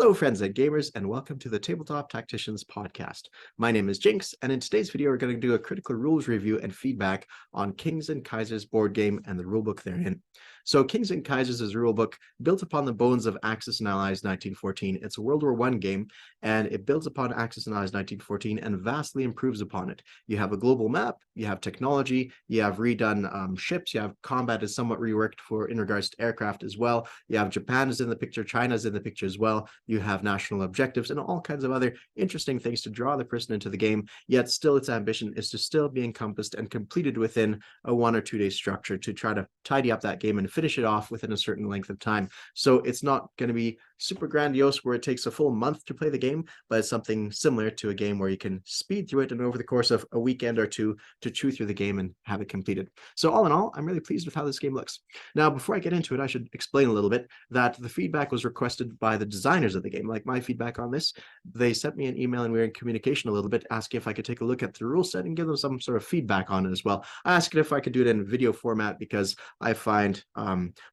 Hello, friends and gamers, and welcome to the Tabletop Tacticians podcast. My name is Jinx, and in today's video, we're going to do a critical rules review and feedback on Kings and Kaisers board game and the rulebook therein. So Kings and Kaisers is a rulebook built upon the bones of Axis and Allies 1914. It's a World War I game, and it builds upon Axis and Allies 1914 and vastly improves upon it. You have a global map, you have technology, you have redone ships, you have combat is somewhat reworked for in regards to aircraft as well. You have Japan is in the picture, China is in the picture as well. You have national objectives and all kinds of other interesting things to draw the person into the game, yet still its ambition is to still be encompassed and completed within a 1 or 2 day structure to try to tidy up that game and finish it off within a certain length of time. So it's not going to be super grandiose where it takes a full month to play the game, but it's something similar to a game where you can speed through it and over the course of a weekend or two to chew through the game and have it completed. So all in all, I'm really pleased with how this game looks. Now, before I get into it, I should explain a little bit that the feedback was requested by the designers of the game. Like my feedback on this, they sent me an email and we were in communication a little bit, asking if I could take a look at the rule set and give them some sort of feedback on it as well. I asked if I could do it in video format because I find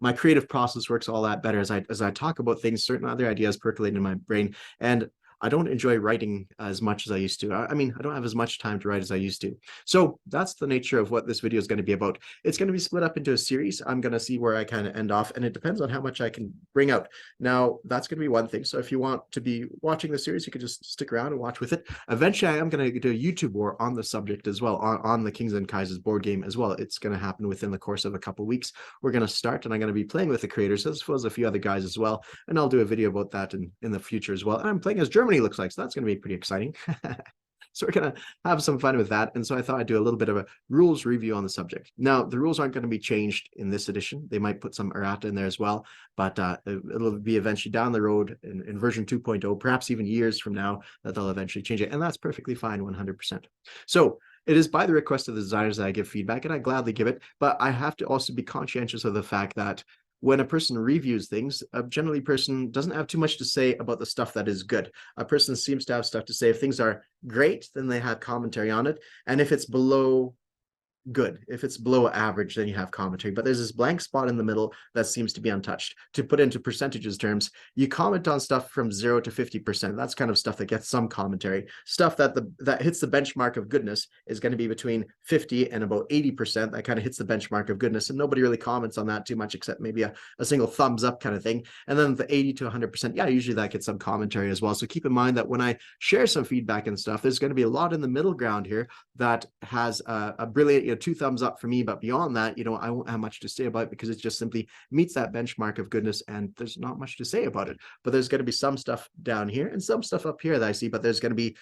my creative process works all that better as I talk about things, certain other ideas percolate in my brain, and I don't enjoy writing as much as I used to. I mean, I don't have as much time to write as I used to. So that's the nature of what this video is going to be about. It's going to be split up into a series. I'm going to see where I kind of end off, and it depends on how much I can bring out. Now, that's going to be one thing. So if you want to be watching the series, you can just stick around and watch with it. Eventually, I am going to do a YouTube war on the subject as well, on the Kings and Kaisers board game as well. It's going to happen within the course of a couple of weeks. We're going to start, and I'm going to be playing with the creators, as well as a few other guys as well. And I'll do a video about that in the future as well. And I'm playing as Germany looks like, so that's going to be pretty exciting. So we're going to have some fun with that. And so I thought I'd do a little bit of a rules review on the subject. Now, the rules aren't going to be changed in this edition. They might put some errata in there as well, but it'll be eventually down the road in version 2.0, perhaps even years from now, that they'll eventually change it. And that's perfectly fine, 100%. So it is by the request of the designers that I give feedback, and I gladly give it, but I have to also be conscientious of the fact that when a person reviews things, generally a person doesn't have too much to say about the stuff that is good. A person seems to have stuff to say. If things are great, then they have commentary on it. And if it's below good, if it's below average, then you have commentary. But there's this blank spot in the middle that seems to be untouched. To put into percentages terms, you comment on stuff from 0 to 50%. That's kind of stuff that gets some commentary. Stuff that hits the benchmark of goodness is going to be between 50 and about 80%. That kind of hits the benchmark of goodness, and nobody really comments on that too much, except maybe a single thumbs up kind of thing. And then the 80 to 100%, yeah, usually that gets some commentary as well. So keep in mind that when I share some feedback and stuff, there's going to be a lot in the middle ground here that has a brilliant 2 thumbs up for me, but beyond that, I won't have much to say about it because it just simply meets that benchmark of goodness, and there's not much to say about it. But there's going to be some stuff down here and some stuff up here that I see, but it's going to be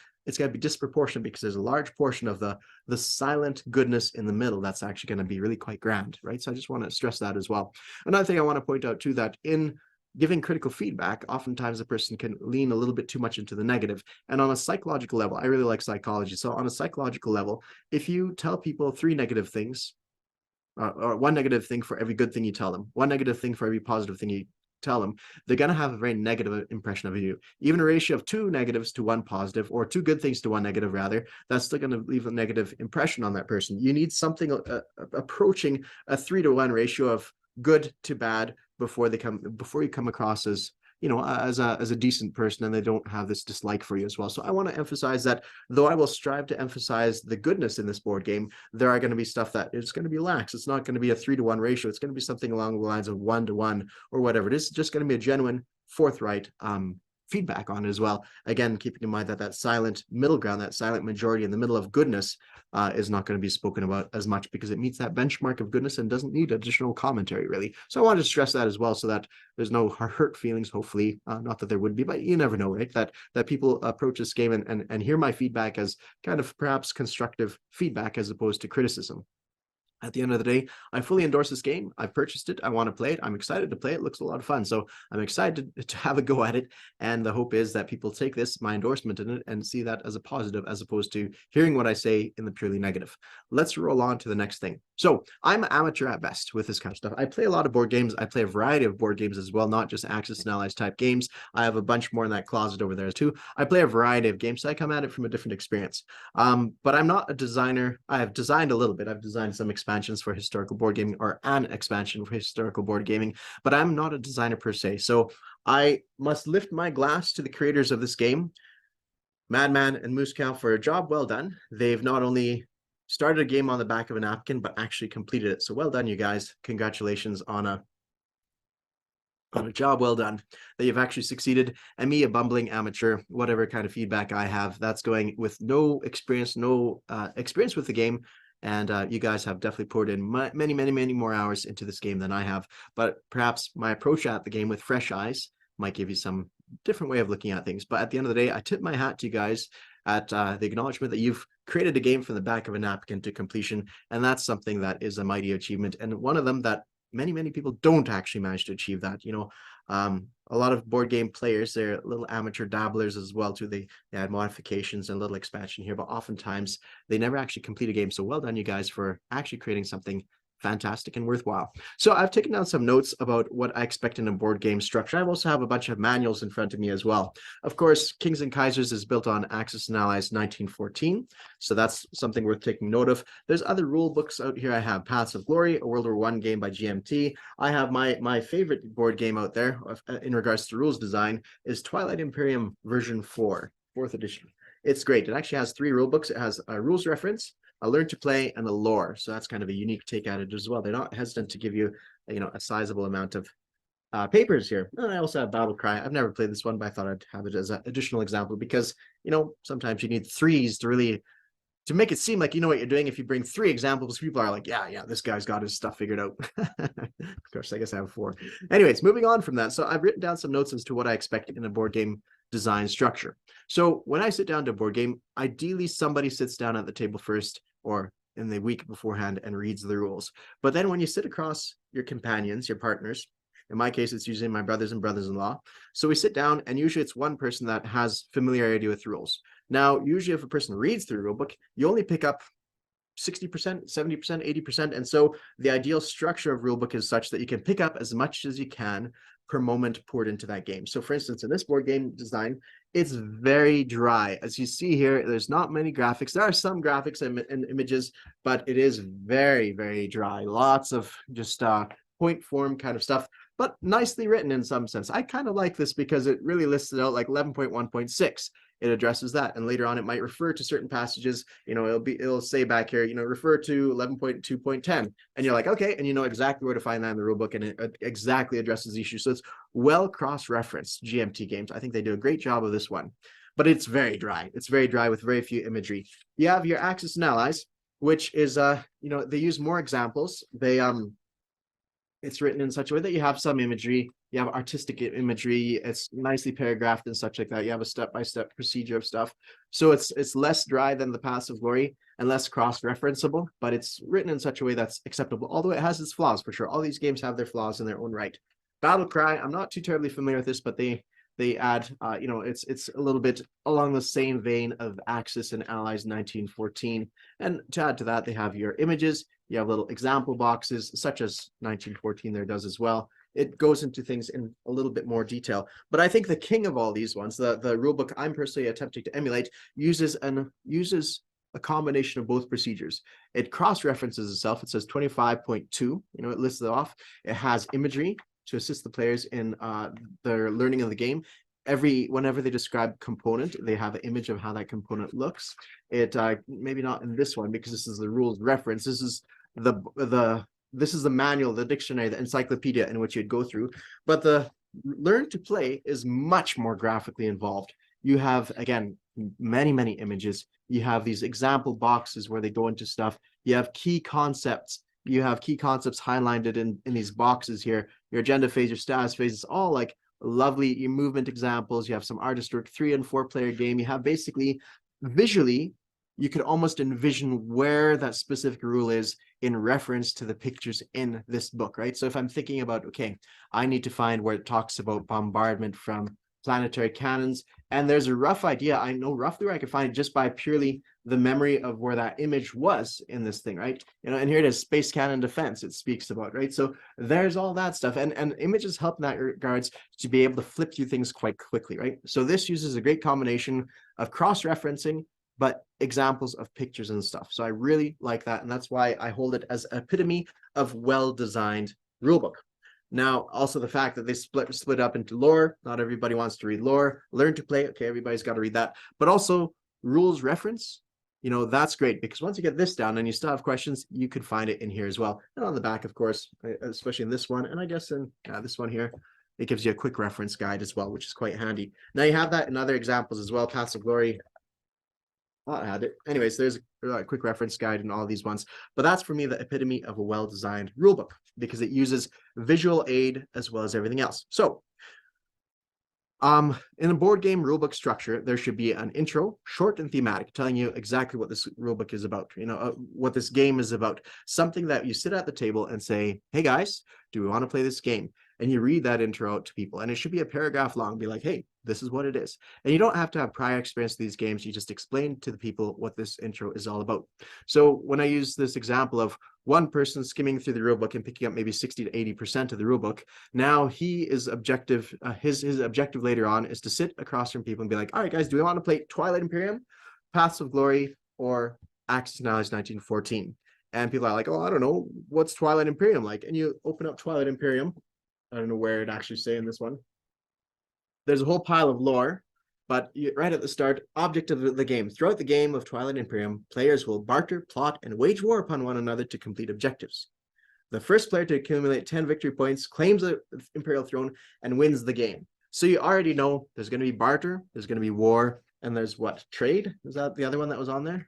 disproportionate because there's a large portion of the silent goodness in the middle that's actually going to be really quite grand, right? So I just want to stress that as well. Another thing I want to point out too, that in giving critical feedback, oftentimes a person can lean a little bit too much into the negative. And on a psychological level, I really like psychology. So on a psychological level, if you tell people 3 negative things, or 1 negative thing for every good thing you tell them, 1 negative thing for every positive thing you tell them, they're going to have a very negative impression of you. Even a ratio of 2 negatives to 1 positive, or 2 good things to 1 negative rather, that's still going to leave a negative impression on that person. You need something approaching a 3 to 1 ratio of good to bad before you come across as as a decent person, and they don't have this dislike for you as well. So I want to emphasize that though I will strive to emphasize the goodness in this board game, there are going to be stuff that is going to be lax. It's not going to be a 3 to 1 ratio. It's going to be something along the lines of 1 to 1 or whatever it is. It's just going to be a genuine, forthright feedback on it as well. Again, keeping in mind that that silent middle ground, that silent majority in the middle of goodness is not going to be spoken about as much because it meets that benchmark of goodness and doesn't need additional commentary really. So I wanted to stress that as well, so that there's no hurt feelings, hopefully, not that there would be, but you never know, right? That people approach this game and hear my feedback as kind of perhaps constructive feedback as opposed to criticism. At the end of the day, I fully endorse this game. I've purchased it. I want to play it. I'm excited to play it. It looks a lot of fun. So I'm excited to have a go at it. And the hope is that people take my endorsement in it, and see that as a positive, as opposed to hearing what I say in the purely negative. Let's roll on to the next thing. So I'm amateur at best with this kind of stuff. I play a lot of board games. I play a variety of board games as well, not just Axis and Allies type games. I have a bunch more in that closet over there too. I play a variety of games, so I come at it from a different experience. But I'm not a designer. I have designed a little bit. I've designed some expansions for historical board gaming, or an expansion for historical board gaming, but I'm not a designer per se. So I must lift my glass to the creators of this game, Madman and Moose Cow, for a job well done. They've not only started a game on the back of a napkin, but actually completed it. So well done, you guys. Congratulations on a job well done, that you've actually succeeded. And me, a bumbling amateur, whatever kind of feedback I have, that's going with no experience, experience with the game. And you guys have definitely poured in many more hours into this game than I have. But perhaps my approach at the game with fresh eyes might give you some different way of looking at things. But at the end of the day, I tip my hat to you guys at the acknowledgement that you've created a game from the back of a napkin to completion. And that's something that is a mighty achievement. And one of them that many people don't actually manage to achieve that. A lot of board game players, they're little amateur dabblers as well too. They add modifications and a little expansion here, but oftentimes they never actually complete a game. So well done, you guys, for actually creating something fantastic and worthwhile. So I've taken down some notes about what I expect in a board game structure. I also have a bunch of manuals in front of me as well. Of course, Kings and Kaisers is built on Axis and Allies 1914, so that's something worth taking note of. There's other rule books out here. I have Paths of Glory, a World War I game by GMT. I have my favorite board game out there in regards to rules design is Twilight Imperium version 4, 4th edition. It's great. It actually has 3 rule books. It has a rules reference, a learn to play, and a lore. So that's kind of a unique take at it as well. They're not hesitant to give you, a sizable amount of papers here. And I also have Battle Cry. I've never played this one, but I thought I'd have it as an additional example because, sometimes you need 3s to really, to make it seem like you know what you're doing. If you bring 3 examples, people are like, yeah, this guy's got his stuff figured out. Of course, I guess I have 4. Anyways, moving on from that. So I've written down some notes as to what I expect in a board game design structure. So when I sit down to a board game, ideally somebody sits down at the table first or in the week beforehand and reads the rules. But then when you sit across your companions, your partners, in my case, it's usually my brothers and brothers-in-law. So we sit down and usually it's one person that has familiarity with rules. Now, usually if a person reads through the rule book, you only pick up 60%, 70%, 80%. And so the ideal structure of rulebook is such that you can pick up as much as you can per moment poured into that game. So for instance, in this board game design, it's very dry. As you see here, there's not many graphics. There are some graphics and images, but it is very dry. Lots of just point form kind of stuff, but nicely written in some sense. I kind of like this because it really lists it out like 11.1.6. It addresses that, and later on it might refer to certain passages. It'll say back here, refer to 11.2.10, and you're like, okay, and you know exactly where to find that in the rulebook, and it exactly addresses the issue. So it's well cross-referenced. GMT games, I think they do a great job of this one, but it's very dry. It's very dry with very few imagery. You have your Axis and Allies, which is they use more examples. It's written in such a way that you have some imagery, you have artistic imagery, it's nicely paragraphed and such like that. You have a step-by-step procedure of stuff. So it's less dry than the Paths of Glory and less cross-referenceable, but it's written in such a way that's acceptable, although it has its flaws for sure. All these games have their flaws in their own right. Battle Cry, I'm not too terribly familiar with this, but they add, it's a little bit along the same vein of Axis and Allies 1914. And to add to that, they have your images, you have little example boxes, such as 1914 there does as well. It goes into things in a little bit more detail. But I think the king of all these ones, the rulebook I'm personally attempting to emulate, uses a combination of both procedures. It cross-references itself. It says 25.2, it lists it off. It has imagery to assist the players in their learning of the game. Whenever they describe component, they have an image of how that component looks. It maybe not in this one because this is the rules reference. This is the manual, the dictionary, the encyclopedia in which you'd go through. But the learn to play is much more graphically involved. You have, again, many images. You have these example boxes where they go into stuff. You have key concepts. You have key concepts highlighted in these boxes here. Your agenda phase, your status phase, it's all like lovely movement examples. You have some artist work, 3 and 4 player game. You have basically visually, you could almost envision where that specific rule is in reference to the pictures in this book, right? So if I'm thinking about, okay, I need to find where it talks about bombardment from planetary cannons, and there's a rough idea, I know roughly where I can find it just by purely the memory of where that image was in this thing, right? And here it is, space cannon defense, it speaks about, right? So there's all that stuff, and images help in that regards to be able to flip through things quite quickly, right? So this uses a great combination of cross-referencing, but examples of pictures and stuff. So I really like that, and that's why I hold it as epitome of well-designed rulebook. Now, also the fact that they split up into lore. Not everybody wants to read lore. Learn to play. Okay, everybody's got to read that. But also rules reference. That's great, because once you get this down and you still have questions, you could find it in here as well. And on the back, of course, especially in this one, and I guess in this one here, it gives you a quick reference guide as well, which is quite handy. Now you have that in other examples as well. Paths of Glory, I had it. Anyways, there's a quick reference guide in all these ones. But that's, for me, the epitome of a well-designed rulebook, because it uses visual aid as well as everything else. So in a board game rulebook structure, there should be an intro, short and thematic, telling you exactly what this rulebook is about, what this game is about. Something that you sit at the table and say, hey guys, do we want to play this game? And you read that intro out to people, and it should be a paragraph long. Be like, hey, this is what it is. And you don't have to have prior experience with these games. You just explain to the people what this intro is all about. So when I use this example of one person skimming through the rulebook and picking up maybe 60 to 80% of the rulebook, now he is objective. His objective later on is to sit across from people and be like, all right, guys, do we want to play Twilight Imperium, Paths of Glory, or Axis and Allies 1914? And people are like, oh, I don't know, what's Twilight Imperium like? And you open up Twilight Imperium. I don't know where it actually say in this one. There's a whole pile of lore, but right at the start, object of the game. Throughout the game of Twilight Imperium, players will barter, plot, and wage war upon one another to complete objectives. The first player to accumulate 10 victory points claims the Imperial throne and wins the game. So you already know there's going to be barter, there's going to be war, and there's what? Trade? Is that the other one that was on there?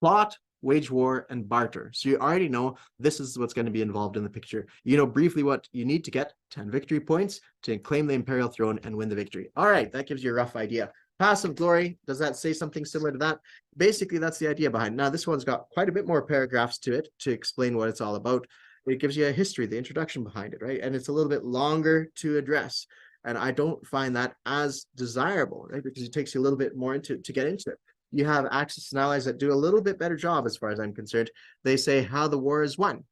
Plot, wage war, and barter. So you already know this is what's going to be involved in the picture. You know briefly what you need to get: 10 victory points to claim the Imperial throne and win the victory. All right, that gives you a rough idea. Paths of Glory, does that say something similar to that? Basically, that's the idea behind it. Now, this one's got quite a bit more paragraphs to it to explain what it's all about. It gives you a history, the introduction behind it, right? And it's a little bit longer to address. And I don't find that as desirable, right? Because it takes you a little bit more to get into it. You have Axis and Allies that do a little bit better job as far as I'm concerned. They say how the war is won.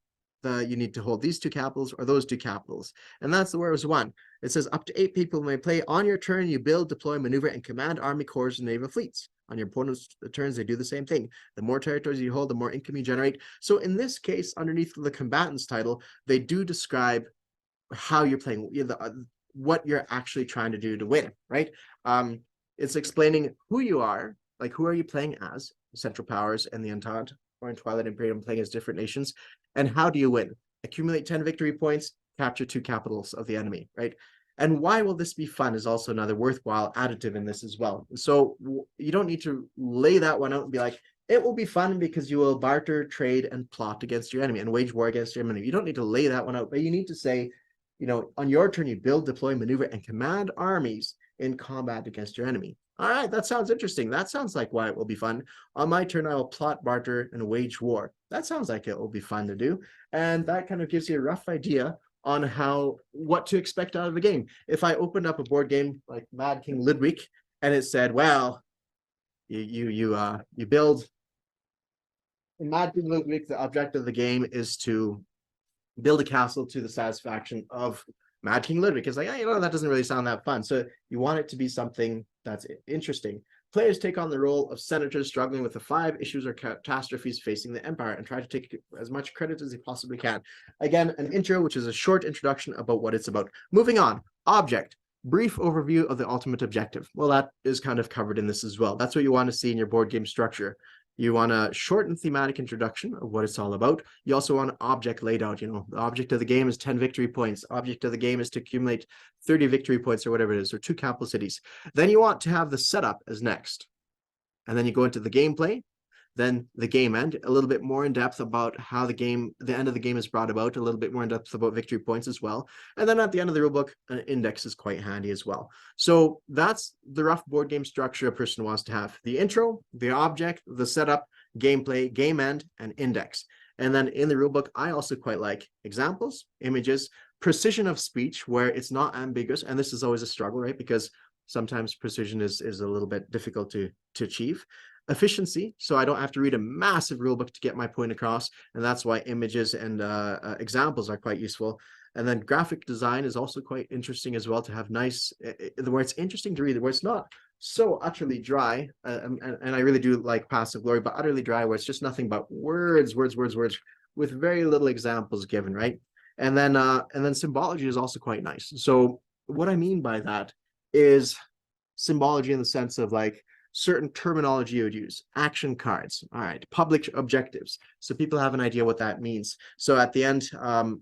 You need to hold these two capitals or those two capitals. And that's the war is won. It says up to 8 people may play. On your turn, you build, deploy, maneuver, and command army corps and naval fleets. On your opponent's turns, they do the same thing. The more territories you hold, the more income you generate. So in this case, underneath the Combatants title, they do describe how you're playing, what you're actually trying to do to win, right? It's explaining who you are, like who are you playing as, Central Powers and the Entente, or in Twilight Imperium playing as different nations, and how do you win? Accumulate 10 victory points, capture 2 capitals of the enemy, right? And why will this be fun is also another worthwhile additive in this as well. So you don't need to lay that one out and be like, it will be fun because you will barter, trade, and plot against your enemy and wage war against your enemy. You don't need to lay that one out, but you need to say, on your turn, you build, deploy, maneuver, and command armies in combat against your enemy. All right, that sounds interesting. That sounds like why it will be fun. On my turn, I will plot, barter, and wage war. That sounds like it will be fun to do. And that kind of gives you a rough idea on what to expect out of the game. If I opened up a board game like Mad King Ludwig and it said, well, you build in Mad King Ludwig, the objective of the game is to build a castle to the satisfaction of Mad King Ludwig. It's like, that doesn't really sound that fun. So you want it to be something that's interesting. Players take on the role of senators struggling with the 5 issues or catastrophes facing the empire and try to take as much credit as they possibly can. Again, an intro, which is a short introduction about what it's about. Moving on, object. Brief overview of the ultimate objective. Well, that is kind of covered in this as well. That's what you want to see in your board game structure. You want a short and thematic introduction of what it's all about. You also want an object laid out. The object of the game is 10 victory points. Object of the game is to accumulate 30 victory points or whatever it is, or 2 capital cities. Then you want to have the setup as next. And then you go into the gameplay. Then the game end, a little bit more in depth about how the end of the game is brought about, a little bit more in depth about victory points as well. And then at the end of the rulebook, an index is quite handy as well. So that's the rough board game structure a person wants to have: the intro, the object, the setup, gameplay, game end, and index. And then in the rulebook, I also quite like examples, images, precision of speech, where it's not ambiguous. And this is always a struggle, right? Because sometimes precision is a little bit difficult to achieve. Efficiency, so I don't have to read a massive rulebook to get my point across, and that's why images and examples are quite useful. And then graphic design is also quite interesting as well, to have nice, where it's interesting to read, where it's not so utterly dry, and I really do like Paths of Glory, but utterly dry, where it's just nothing but words with very little examples given, right? And then symbology is also quite nice. So what I mean by that is symbology in the sense of like certain terminology you would use, action cards, all right, public objectives, so people have an idea what that means. So at the end,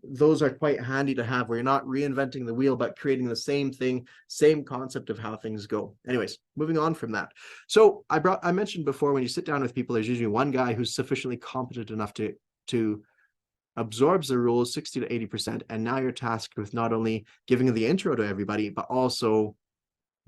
those are quite handy to have, where you're not reinventing the wheel but creating the same thing, same concept of how things go. Anyways, moving on from that, so I mentioned before, when you sit down with people, there's usually one guy who's sufficiently competent enough to absorbs the rules 60 to 80%, and now you're tasked with not only giving the intro to everybody, but also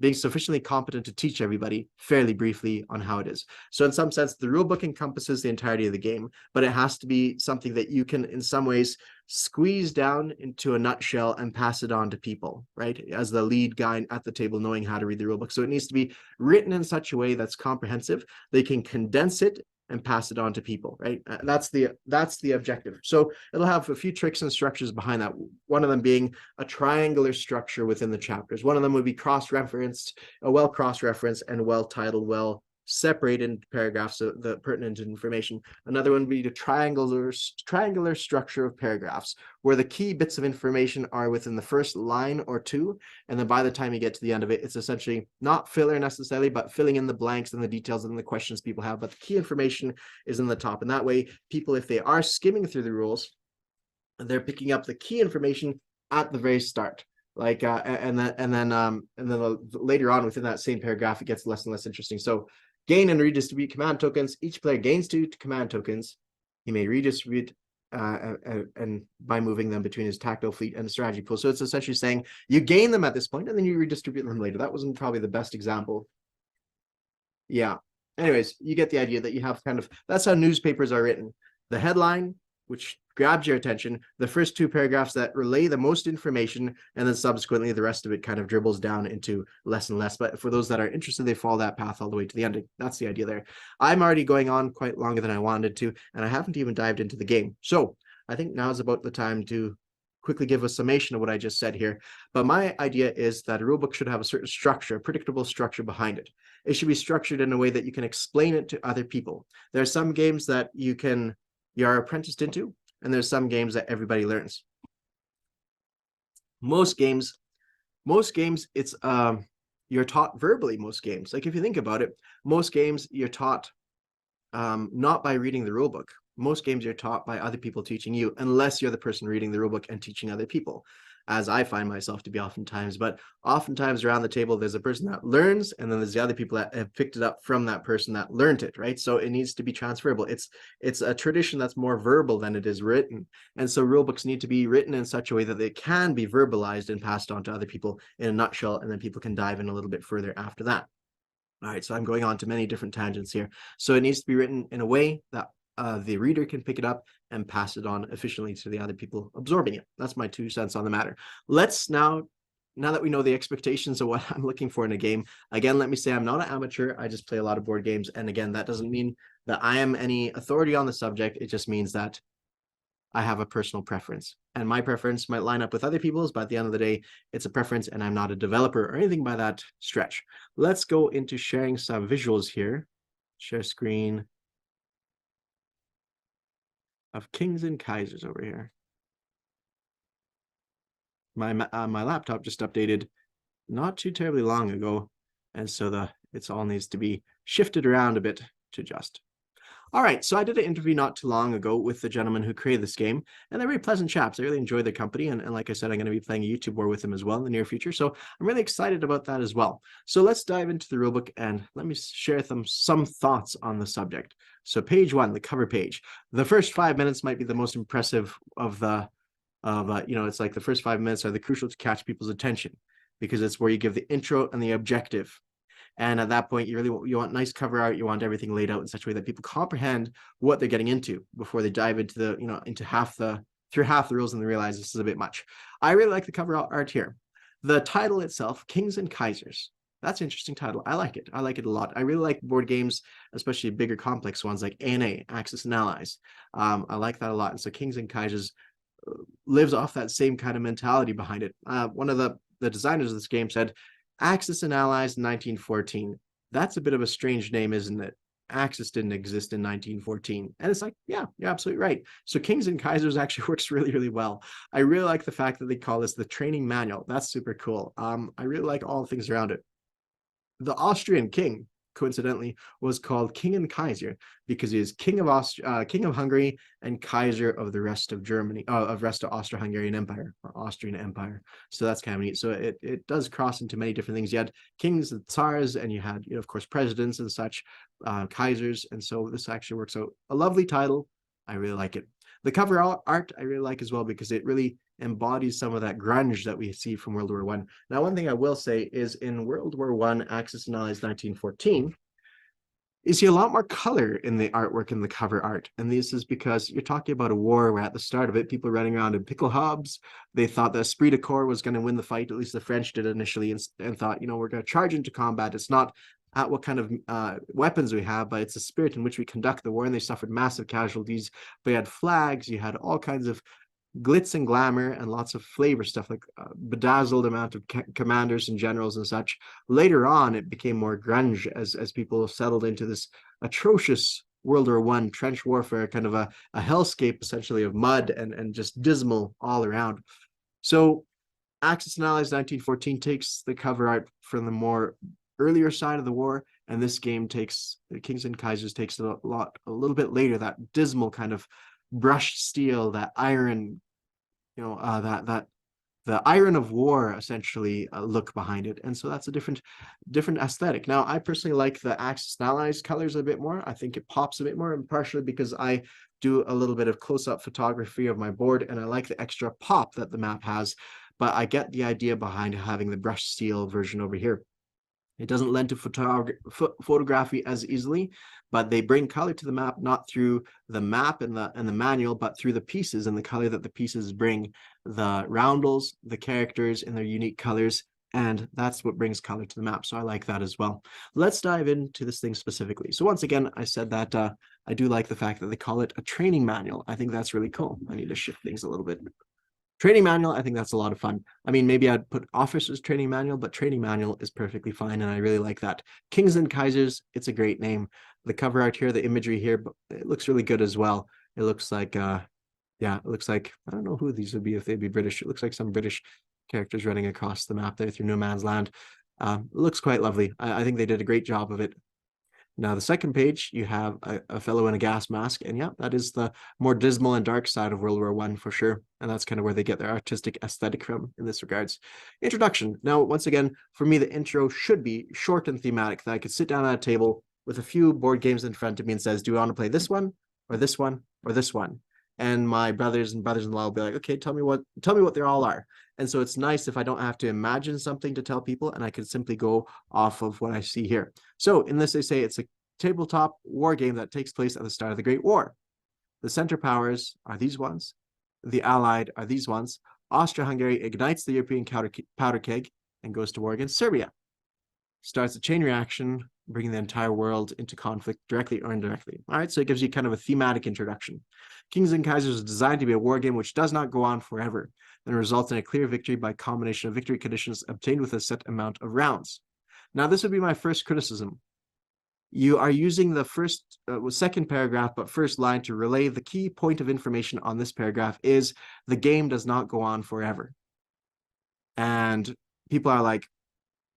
being sufficiently competent to teach everybody fairly briefly on how it is. So in some sense, the rule book encompasses the entirety of the game, but it has to be something that you can, in some ways, squeeze down into a nutshell and pass it on to people, right? As the lead guy at the table, knowing how to read the rule book. So it needs to be written in such a way that's comprehensive. They can condense it and pass it on to people, right? That's the objective. So it'll have a few tricks and structures behind that. One of them being a triangular structure within the chapters. One of them would be cross-referenced, well cross-referenced and well titled, well separated into paragraphs, so the pertinent information. Another one would be the triangular structure of paragraphs, where the key bits of information are within the first line or two, and then by the time you get to the end of it, it's essentially not filler necessarily, but filling in the blanks and the details and the questions people have, but the key information is in the top. And that way, people, if they are skimming through the rules, they're picking up the key information at the very start. Like and then later on within that same paragraph, it gets less and less interesting. So gain and redistribute command tokens. Each player gains 2 command tokens. He may redistribute and by moving them between his tactile fleet and the strategy pool. So it's essentially saying you gain them at this point and then you redistribute them later. That wasn't probably the best example. Yeah. Anyways, you get the idea that you have kind of, that's how newspapers are written. The headline, which grabs your attention, the first 2 paragraphs that relay the most information, and then subsequently the rest of it kind of dribbles down into less and less. But for those that are interested, they follow that path all the way to the ending. That's the idea there. I'm already going on quite longer than I wanted to, and I haven't even dived into the game. So I think now is about the time to quickly give a summation of what I just said here. But my idea is that a rulebook should have a certain structure, a predictable structure behind it. It should be structured in a way that you can explain it to other people. There are some games that you're apprenticed into, and there's some games that everybody learns. Most games, it's you're taught verbally. Most games, like if you think about it, most games you're taught not by reading the rule book. Most games you're taught by other people teaching you, unless you're the person reading the rule book and teaching other people, as I find myself to be oftentimes. But oftentimes around the table, there's a person that learns, and then there's the other people that have picked it up from that person that learned it, right? So it needs to be transferable. It's a tradition that's more verbal than it is written. And so rule books need to be written in such a way that they can be verbalized and passed on to other people in a nutshell, and then people can dive in a little bit further after that. All right, so I'm going on to many different tangents here. So it needs to be written in a way that the reader can pick it up and pass it on efficiently to the other people absorbing it. That's my 2 cents on the matter. Let's now that we know the expectations of what I'm looking for in a game, again, let me say I'm not an amateur. I just play a lot of board games. And again, that doesn't mean that I am any authority on the subject. It just means that I have a personal preference, and my preference might line up with other people's, but at the end of the day, it's a preference, and I'm not a developer or anything by that stretch. Let's go into sharing some visuals here. Share screen of Kings and Kaisers over here. My laptop just updated not too terribly long ago, and so it all needs to be shifted around a bit to adjust. All right, so I did an interview not too long ago with the gentleman who created this game, and they're very pleasant chaps. I really enjoyed their company, and like I said, I'm going to be playing a YouTube war with them as well in the near future, so I'm really excited about that as well. So let's dive into the rulebook, and let me share some thoughts on the subject. So page 1, the cover page. The first 5 minutes might be the most impressive of it's like the first 5 minutes are the crucial to catch people's attention, because it's where you give the intro and the objective. And at that point, you want nice cover art. You want everything laid out in such a way that people comprehend what they're getting into before they dive into through half the rules and they realize this is a bit much. I really like the cover art here. The title itself, Kings and Kaisers. That's an interesting title. I like it. I like it a lot. I really like board games, especially bigger complex ones like ANA, Axis and Allies. I like that a lot. And so Kings and Kaisers lives off that same kind of mentality behind it. One of the designers of this game said, Axis and Allies 1914. That's a bit of a strange name, isn't it? Axis didn't exist in 1914. And it's like, yeah, you're absolutely right. So Kings and Kaisers actually works really, really well. I really like the fact that they call this the training manual. That's super cool. I really like all the things around it. The Austrian king, coincidentally, was called King and Kaiser because he is king of king of Hungary and Kaiser of the rest of Germany, of rest of Austro-Hungarian Empire or Austrian Empire. So that's kind of neat. So it does cross into many different things. You had kings and tsars, and you had, of course, presidents and such, Kaisers, and so this actually works out. A lovely title. I really like it. The cover art I really like as well because it really embodies some of that grunge that we see from World War One. Now, one thing I will say is in World War One, Axis and Allies 1914, you see a lot more color in the artwork and the cover art. And this is because you're talking about a war where at the start of it, people running around in pickle hobs. They thought the esprit de corps was going to win the fight. At least the French did initially, and thought, we're going to charge into combat. It's not at what kind of weapons we have, but it's the spirit in which we conduct the war. And they suffered massive casualties. But you had flags, you had all kinds of glitz and glamour and lots of flavor stuff, like bedazzled amount of commanders and generals and such. Later on, it became more grunge as people settled into this atrocious World War One trench warfare, kind of a hellscape essentially of mud and just dismal all around. So Axis and Allies 1914 takes the cover art from the more earlier side of the war, and this game takes Kings and Kaisers takes a little bit later, that dismal kind of brushed steel, that iron, that the iron of war essentially look behind it. And so that's a different aesthetic. Now, I personally like the Axis and Allies colors a bit more. I think it pops a bit more, and partially because I do a little bit of close-up photography of my board, and I like the extra pop that the map has. But I get the idea behind having the brushed steel version over here. It doesn't lend to photography as easily, but they bring color to the map, not through the map and the manual, but through the pieces and the color that the pieces bring, the roundels, the characters in their unique colors, and that's what brings color to the map. So I like that as well. Let's dive into this thing specifically. So once again, I said that I do like the fact that they call it a training manual. I think that's really cool. I need to shift things a little bit. Training manual, I think that's a lot of fun. I mean, maybe I'd put officer's training manual, but training manual is perfectly fine, and I really like that. Kings and Kaisers, it's a great name. The cover art here, the imagery here, it looks really good as well. It looks like, yeah, it looks like, I don't know who these would be if they'd be British. It looks like some British characters running across the map there through no man's land. It looks quite lovely. I think they did a great job of it. Now, the second page, you have a fellow in a gas mask, and yeah, that is the more dismal and dark side of World War One for sure, and that's kind of where they get their artistic aesthetic from in this regards. Introduction. Now, once again, for me, the intro should be short and thematic, that I could sit down at a table with a few board games in front of me and says, do you want to play this one, or this one, or this one? And my brothers and brothers-in-law will be like, okay, tell me what they all are. And so it's nice if I don't have to imagine something to tell people, and I can simply go off of what I see here. So in this, they say it's a tabletop war game that takes place at the start of the Great War. The center powers are these ones. The Allied are these ones. Austria-Hungary ignites the European powder keg and goes to war against Serbia. Starts a chain reaction, bringing the entire world into conflict directly or indirectly. All right, so it gives you kind of a thematic introduction. Kings and Kaisers is designed to be a war game which does not go on forever, and results in a clear victory by combination of victory conditions obtained with a set amount of rounds. Now, this would be my first criticism. You are using the second paragraph, but first line to relay the key point of information on this paragraph is the game does not go on forever. And people are like,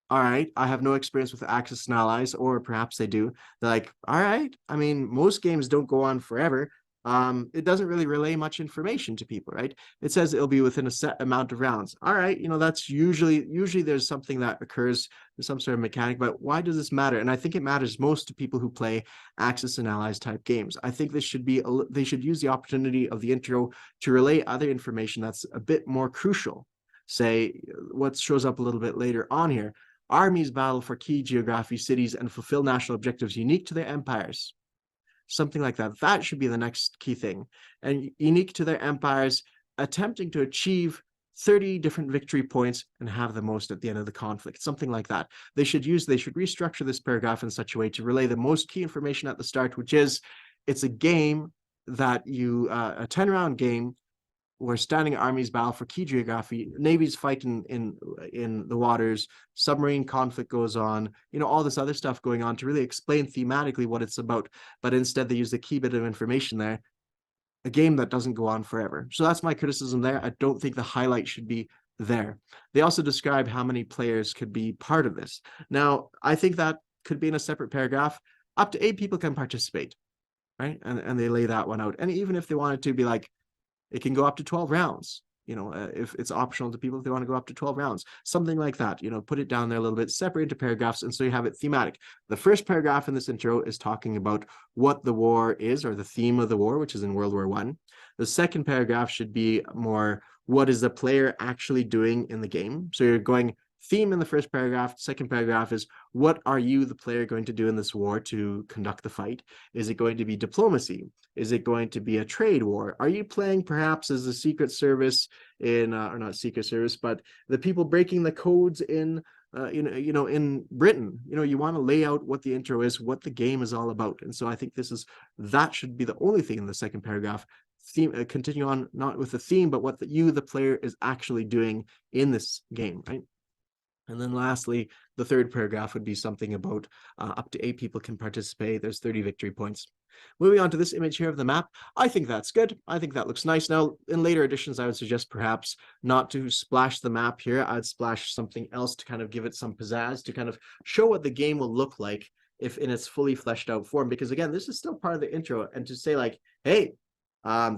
all right, I have no experience with Axis and Allies, or perhaps they do. They're like, all right, I mean, most games don't go on forever. It doesn't really relay much information to people, right? It says it'll be within a set amount of rounds. All right, that's usually there's something that occurs, some sort of mechanic, but why does this matter? And I think it matters most to people who play Axis and Allies type games. I think they should use the opportunity of the intro to relay other information that's a bit more crucial. Say what shows up a little bit later on here. Armies battle for key geography, cities, and fulfill national objectives unique to their empires. Something like that. That should be the next key thing. And unique to their empires, attempting to achieve 30 different victory points and have the most at the end of the conflict. Something like that. They should restructure this paragraph in such a way to relay the most key information at the start, which is it's a game that a 10-round game where standing armies battle for key geography, navies fight in the waters, submarine conflict goes on, all this other stuff going on to really explain thematically what it's about. But instead, they use the key bit of information there, a game that doesn't go on forever. So that's my criticism there. I don't think the highlight should be there. They also describe how many players could be part of this. Now, I think that could be in a separate paragraph. Up to 8 people can participate, right? And they lay that one out. And even if they wanted to be like, it can go up to 12 rounds, if it's optional to people if they want to go up to 12 rounds, something like that, put it down there a little bit, separate into paragraphs, and so you have it thematic. The first paragraph in this intro is talking about what the war is, or the theme of the war, which is in World War I. The second paragraph should be more, what is the player actually doing in the game? So you're going theme in the first paragraph. Second paragraph is, what are you, the player, going to do in this war to conduct the fight? Is it going to be diplomacy? Is it going to be a trade war? Are you playing perhaps as a secret service in, or not secret service, but the people breaking the codes in, in Britain? You want to lay out what the intro is, what the game is all about. And so I think that should be the only thing in the second paragraph. Theme, continue on, not with the theme, but what the player is actually doing in this game, right? And then lastly, the third paragraph would be something about up to 8 people can participate. There's 30 victory points. Moving on to this image here of the map, I think that's good. I think that looks nice. Now, in later editions, I would suggest perhaps not to splash the map here. I'd splash something else to kind of give it some pizzazz, to kind of show what the game will look like if in its fully fleshed out form. Because again, this is still part of the intro. And to say like, hey,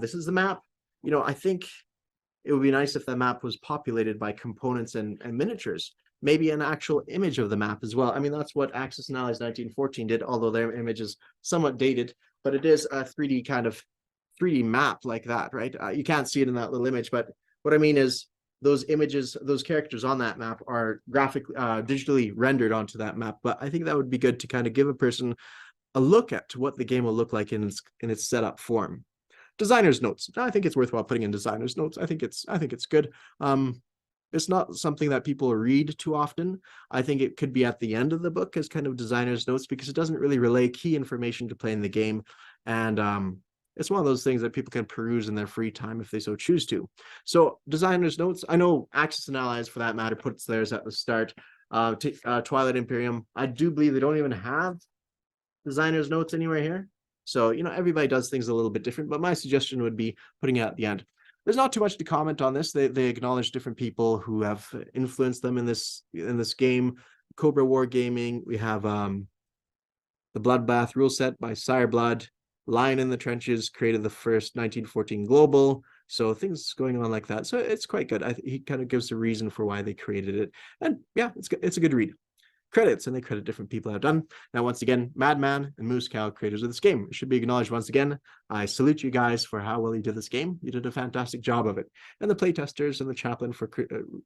this is the map. I think it would be nice if the map was populated by components and miniatures. Maybe an actual image of the map as well. I mean, that's what Axis and Allies 1914 did, although their image is somewhat dated, but it is a 3D map like that, right? You can't see it in that little image, but what I mean is those images, those characters on that map are digitally rendered onto that map. But I think that would be good to kind of give a person a look at what the game will look like in its setup form. Designer's notes. I think it's worthwhile putting in designer's notes. I think it's good. It's not something that people read too often. I think it could be at the end of the book as kind of designer's notes, because it doesn't really relay key information to playing the game. And it's one of those things that people can peruse in their free time if they so choose to. So designer's notes, I know Axis and Allies, for that matter, puts theirs at the start. Twilight Imperium, I do believe they don't even have designer's notes anywhere here. So, everybody does things a little bit different, but my suggestion would be putting it at the end. There's not too much to comment on this. They acknowledge different people who have influenced them in this game. Cobra War Gaming. We have the Bloodbath rule set by Sire Blood. Lion in the Trenches created the first 1914 Global. So things going on like that. So it's quite good. He kind of gives a reason for why they created it. And yeah, it's a good read. Credits, and they credit different people have done. Now, once again, Madman and Moose Cow, creators of this game, it should be acknowledged once again. I salute you guys for how well you did this game. You did a fantastic job of it. And the playtesters and the chaplain for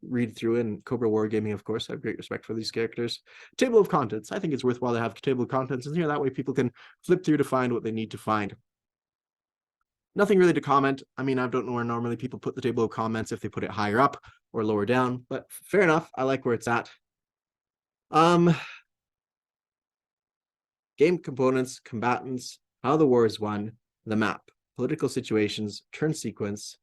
read through, and Cobra War Gaming, of course. I have great respect for these characters. Table of contents. I think it's worthwhile to have table of contents in here. That way people can flip through to find what they need to find. Nothing really to comment. I mean, I don't know where normally people put the table of comments, if they put it higher up or lower down, but fair enough. I like where it's at. Game components, combatants, how the war is won, the map, political situations, turn sequence,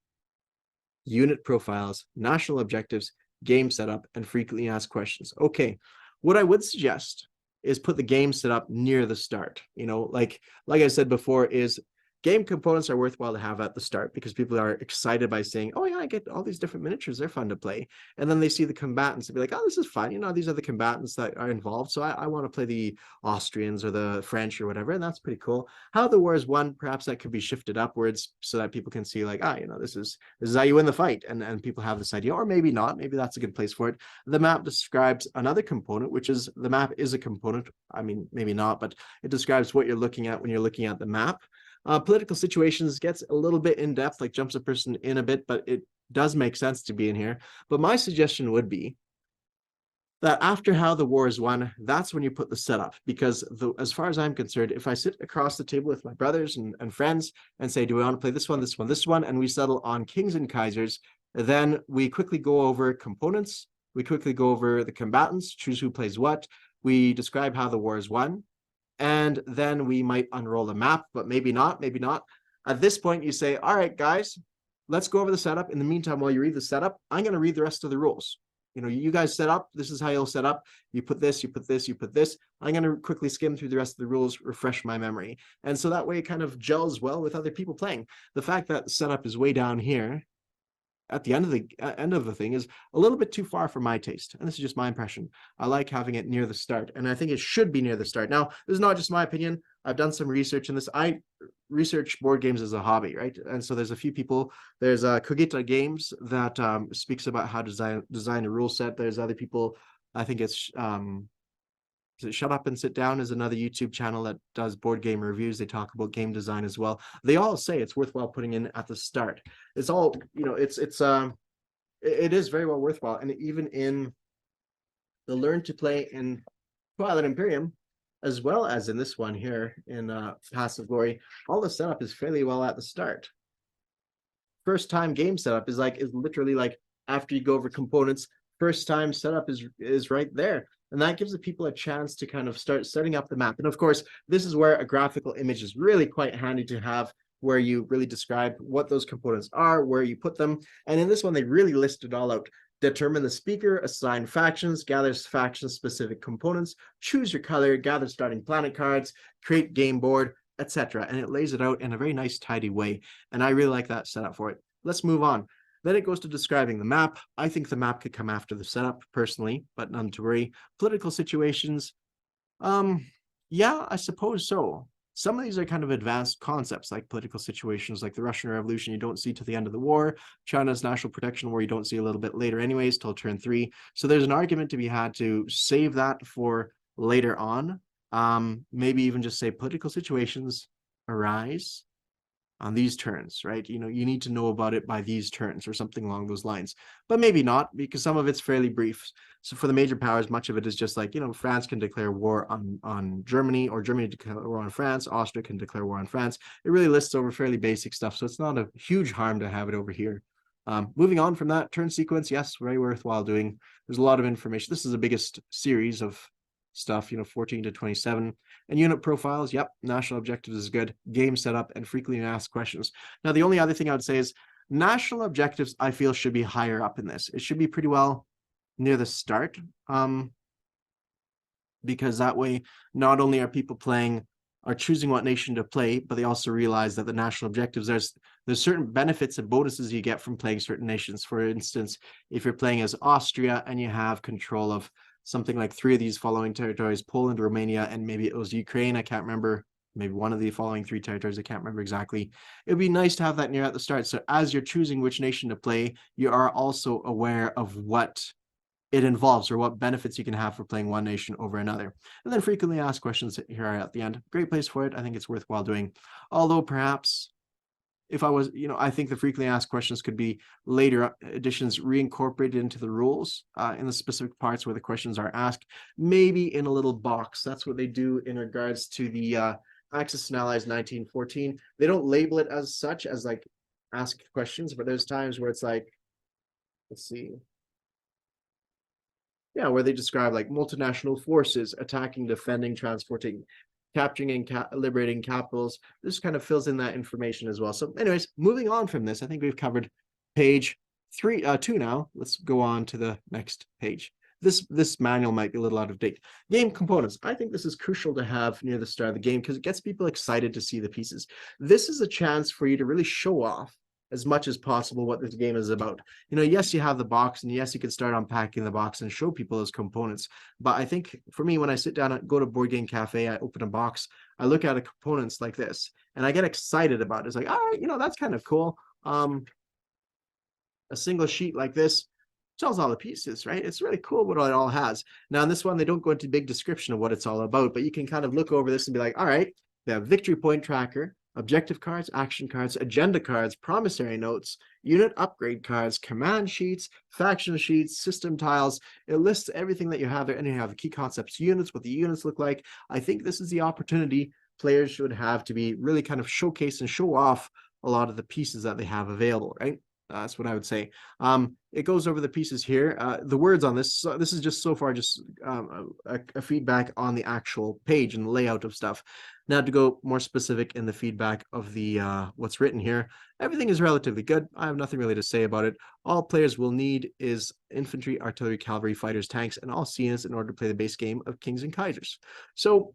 unit profiles, national objectives, game setup, and frequently asked questions. Okay, what I would suggest is put the game setup near the start. Like I said before, is game components are worthwhile to have at the start, because people are excited by saying, oh yeah, I get all these different miniatures, they're fun to play. And then they see the combatants and be like, oh, this is fun. These are the combatants that are involved. So I want to play the Austrians or the French or whatever. And that's pretty cool. How the war is won, perhaps that could be shifted upwards so that people can see like, this is how you win the fight. And people have this idea, or maybe not. Maybe that's a good place for it. The map describes another component, which is the map is a component. I mean, maybe not, but it describes what you're looking at when you're looking at the map. Political situations gets a little bit in depth, like jumps a person in a bit, but it does make sense to be in here. But my suggestion would be that after how the war is won, that's when you put the setup. Because as far as I'm concerned, if I sit across the table with my brothers and friends and say, do we want to play this one, and we settle on Kings and Kaisers, then we quickly go over components, we quickly go over the combatants, choose who plays what, we describe how the war is won, and then we might unroll the map, but maybe not. At this point, you say, all right, guys, let's go over the setup. In the meantime, while you read the setup, I'm going to read the rest of the rules. You know, you guys set up, this is how you'll set up. You put this, you put this, you put this. I'm going to quickly skim through the rest of the rules, refresh my memory. And so that way it kind of gels well with other people playing. The fact that setup is way down here at the end of the thing is a little bit too far for my taste. And this is just my impression. I like having it near the start, and I think it should be near the start. Now, this is not just my opinion. I've done some research in this. I research board games as a hobby, right? And so there's a few people. There's Kogita Games that speaks about how to design a rule set. There's other people. I think it's Shut Up and Sit Down is another YouTube channel that does board game reviews. They talk about game design as well. They all say it's worthwhile putting in at the start. It's all, you know, it is very well worthwhile. And even in the Learn to Play in Twilight Imperium, as well as in this one here in Paths of Glory, all the setup is fairly well at the start. First time game setup is literally like after you go over components, first time setup is right there. And that gives the people a chance to kind of start setting up the map. And of course, this is where a graphical image is really quite handy to have, where you really describe what those components are, where you put them. And in this one, they really list it all out. Determine the speaker, assign factions, gather faction-specific components, choose your color, gather starting planet cards, create game board, etc. And it lays it out in a very nice, tidy way. And I really like that setup for it. Let's move on. Then it goes to describing the map. I think the map could come after the setup, personally, but none to worry. Political situations. Yeah, I suppose so. Some of these are kind of advanced concepts, like political situations, like the Russian Revolution, you don't see till the end of the war. China's National Protection War, you don't see a little bit later anyways, till turn 3. So there's an argument to be had to save that for later on. Maybe even just say political situations arise on these turns, right? You know, you need to know about it by these turns or something along those lines, but maybe not, because some of it's fairly brief. So for the major powers, much of it is just like, you know, France can declare war on Germany, or Germany declare war on France. Austria can declare war on France. It really lists over fairly basic stuff. So it's not a huge harm to have it over here. Moving on from that, turn sequence, yes, very worthwhile doing. There's a lot of information. This is the biggest series of stuff, you know, 14 to 27. And unit profiles, yep, national objectives is good. Game setup and frequently asked questions. Now, the only other thing I would say is national objectives, I feel, should be higher up in this. It should be pretty well near the start, because that way, not only are people choosing what nation to play, but they also realize that the national objectives, there's certain benefits and bonuses you get from playing certain nations. For instance, if you're playing as Austria and you have control of something like 3 of these following territories, Poland, Romania, and maybe it was Ukraine, I can't remember, maybe one of the following 3 territories, I can't remember exactly. It'd be nice to have that near at the start. So as you're choosing which nation to play, you are also aware of what it involves or what benefits you can have for playing one nation over another. And then frequently asked questions here are at the end. Great place for it. I think it's worthwhile doing. Although perhaps if I was, you know, I think the frequently asked questions could be later additions reincorporated into the rules in the specific parts where the questions are asked, maybe in a little box. That's what they do in regards to the Axis and Allies 1914. They don't label it as such, as like ask questions, but there's times where it's like, let's see. Yeah, where they describe like multinational forces attacking, defending, transporting, capturing and liberating capitals. This kind of fills in that information as well. So anyways, moving on from this, I think we've covered page 2 now. Let's go on to the next page. This manual might be a little out of date. Game components. I think this is crucial to have near the start of the game because it gets people excited to see the pieces. This is a chance for you to really show off as much as possible what this game is about. You know, yes, you have the box, and yes, you can start unpacking the box and show people those components. But I think for me, when I sit down and go to Board Game Cafe, I open a box, I look at the components like this, and I get excited about it. It's like, all right, you know, that's kind of cool. A single sheet like this tells all the pieces, right? It's really cool what it all has. Now, in this one, they don't go into big description of what it's all about, but you can kind of look over this and be like, all right, they have victory point tracker, objective cards, action cards, agenda cards, promissory notes, unit upgrade cards, command sheets, faction sheets, system tiles. It lists everything that you have there, and you have the key concepts units, what the units look like. I think this is the opportunity players should have to be really kind of showcase and show off a lot of the pieces that they have available, right? That's what I would say. It goes over the pieces here. The words on this, so this is just so far just a feedback on the actual page and the layout of stuff. Now to go more specific in the feedback of the what's written here, everything is relatively good. I have nothing really to say about it. All players will need is infantry, artillery, cavalry, fighters, tanks, and all units in order to play the base game of Kings and Kaisers. So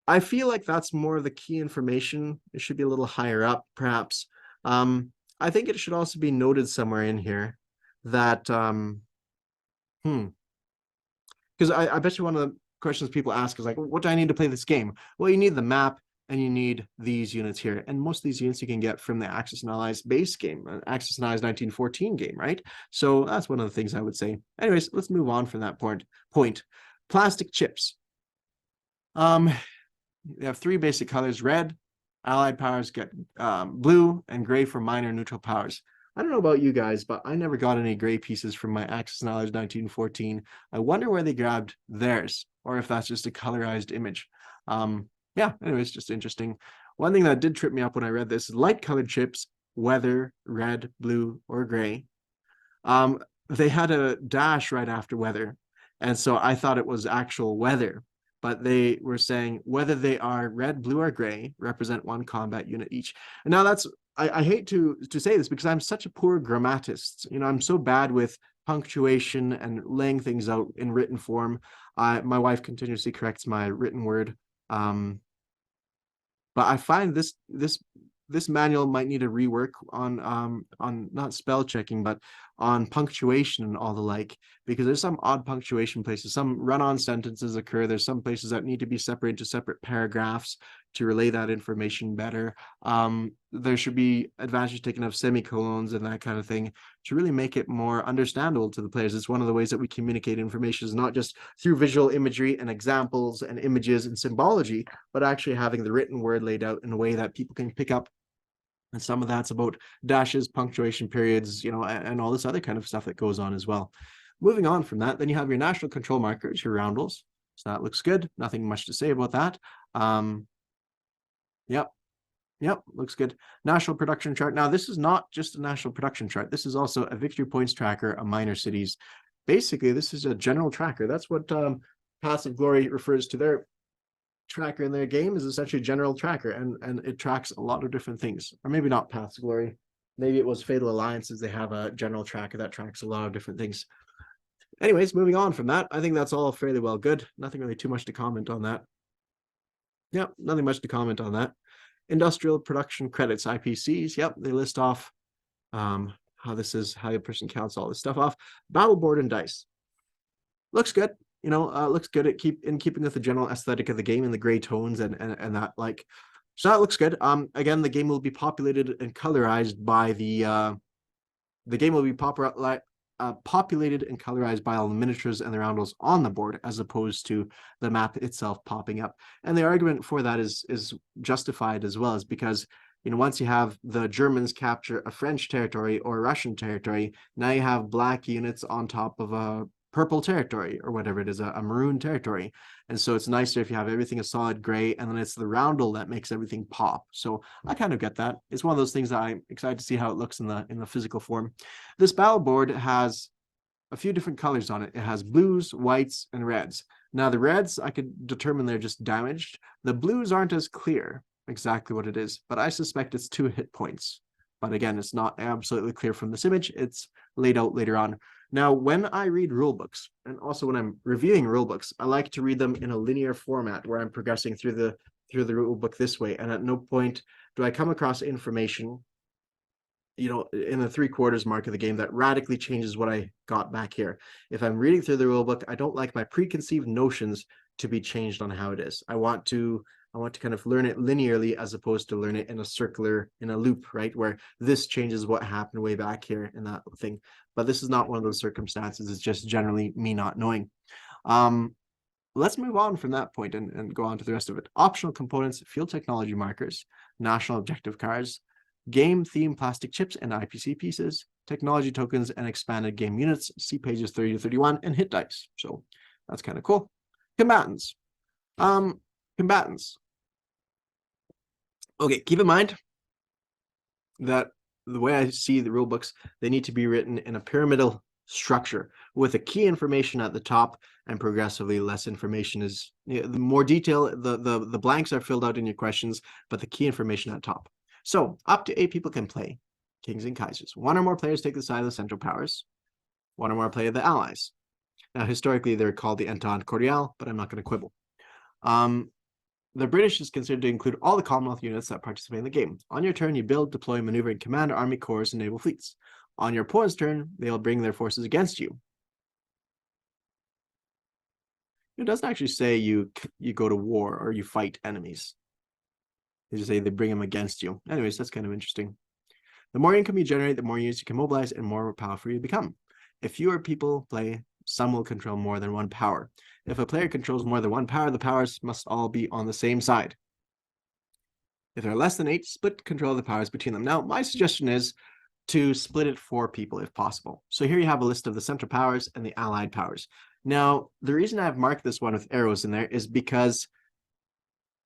I feel like that's more of the key information. It should be a little higher up, perhaps. I think it should also be noted somewhere in here that because I bet you one of the questions people ask is like, what do I need to play this game? Well, you need the map and you need these units here. And most of these units you can get from the Axis and Allies base game, Axis and Allies 1914 game, right? So that's one of the things I would say. Anyways, let's move on from that point. Plastic chips. They have three basic colors: red, allied powers get blue, and gray for minor neutral powers. I don't know about you guys, but I never got any gray pieces from my Axis and Allies 1914. I wonder where they grabbed theirs, or if that's just a colorized image. Yeah, anyways, just interesting. One thing that did trip me up when I read this is light colored chips, whether red, blue, or gray. They had a dash right after weather, and so I thought it was actual weather. But they were saying whether they are red, blue, or gray represent one combat unit each. And now that's, I hate to say this because I'm such a poor grammatist. You know, I'm so bad with punctuation and laying things out in written form. My wife continuously corrects my written word. But I find this manual might need a rework on not spell checking, but on punctuation and all the like, because there's some odd punctuation places. Some run-on sentences occur. There's some places that need to be separated into separate paragraphs to relay that information better. There should be advantage taken of semicolons and that kind of thing to really make it more understandable to the players. It's one of the ways that we communicate information, is not just through visual imagery and examples and images and symbology, but actually having the written word laid out in a way that people can pick up. And some of that's about dashes, punctuation periods, you know, and all this other kind of stuff that goes on as well. Moving on from that, then you have your national control markers, your roundels. So that looks good. Nothing much to say about that. Yep, looks good. National production chart. Now, this is not just a national production chart. This is also a victory points tracker of minor cities. Basically, this is a general tracker. That's what Passive Glory refers to their tracker in their game, is essentially general tracker, and it tracks a lot of different things. Or maybe not Paths Glory, maybe it was Fatal Alliances. They have a general tracker that tracks a lot of different things. Anyways, moving on from that, I think that's all fairly well good. Nothing really too much to comment on that. Yeah, nothing much to comment on that. Industrial production credits, IPCs. Yep, they list off how a person counts all this stuff off. Battle board and dice. Looks good. You know, looks good at keeping with the general aesthetic of the game and the gray tones and that, like, so that looks good. Again, the game will be populated and colorized by the game will be populated and colorized by all the miniatures and the roundels on the board, as opposed to the map itself popping up. And the argument for that is justified as well, is because, you know, once you have the Germans capture a French territory or a Russian territory, now you have black units on top of a purple territory, or whatever it is, a maroon territory. And so it's nicer if you have everything a solid gray, and then it's the roundel that makes everything pop. So I kind of get that. It's one of those things that I'm excited to see how it looks in the physical form. This battle board has a few different colors on it. It has blues, whites, and reds. Now the reds, I could determine they're just damaged. The blues aren't as clear exactly what it is, but I suspect it's 2 hit points. But again, it's not absolutely clear from this image. It's laid out later on. Now, when I read rule books, and also when I'm reviewing rule books, I like to read them in a linear format where I'm progressing through the rule book this way. And at no point do I come across information, you know, in the 3/4 mark of the game that radically changes what I got back here. If I'm reading through the rule book, I don't like my preconceived notions to be changed on how it is. I want to kind of learn it linearly, as opposed to learn it in a loop, right? Where this changes what happened way back here and that thing. But this is not one of those circumstances. It's just generally me not knowing. Let's move on from that point and go on to the rest of it. Optional components, field technology markers, national objective cards, game theme plastic chips and IPC pieces, technology tokens, and expanded game units. See pages 30 to 31, and hit dice. So that's kind of cool. Combatants. Combatants. Okay, keep in mind that the way I see the rule books, they need to be written in a pyramidal structure with a key information at the top and progressively less information is, the more detail, the blanks are filled out in your questions, but the key information at top. So up to 8 people can play Kings and Kaisers. 1 or more players take the side of the Central Powers. 1 or more play the Allies. Now, historically, they're called the Entente Cordiale, but I'm not going to quibble. The British is considered to include all the Commonwealth units that participate in the game. On your turn, you build, deploy, maneuver, and command army corps and naval fleets. On your opponent's turn, they'll bring their forces against you. It doesn't actually say you go to war or you fight enemies. They just say they bring them against you. Anyways, that's kind of interesting. The more income you generate, the more units you can mobilize and more powerful you become. If fewer people play, some will control more than 1 power. If a player controls more than 1 power, the powers must all be on the same side. If there are less than 8, split control of the powers between them. Now, my suggestion is to split it 4 people if possible. So here you have a list of the Central Powers and the Allied powers. Now, the reason I've marked this one with arrows in there is because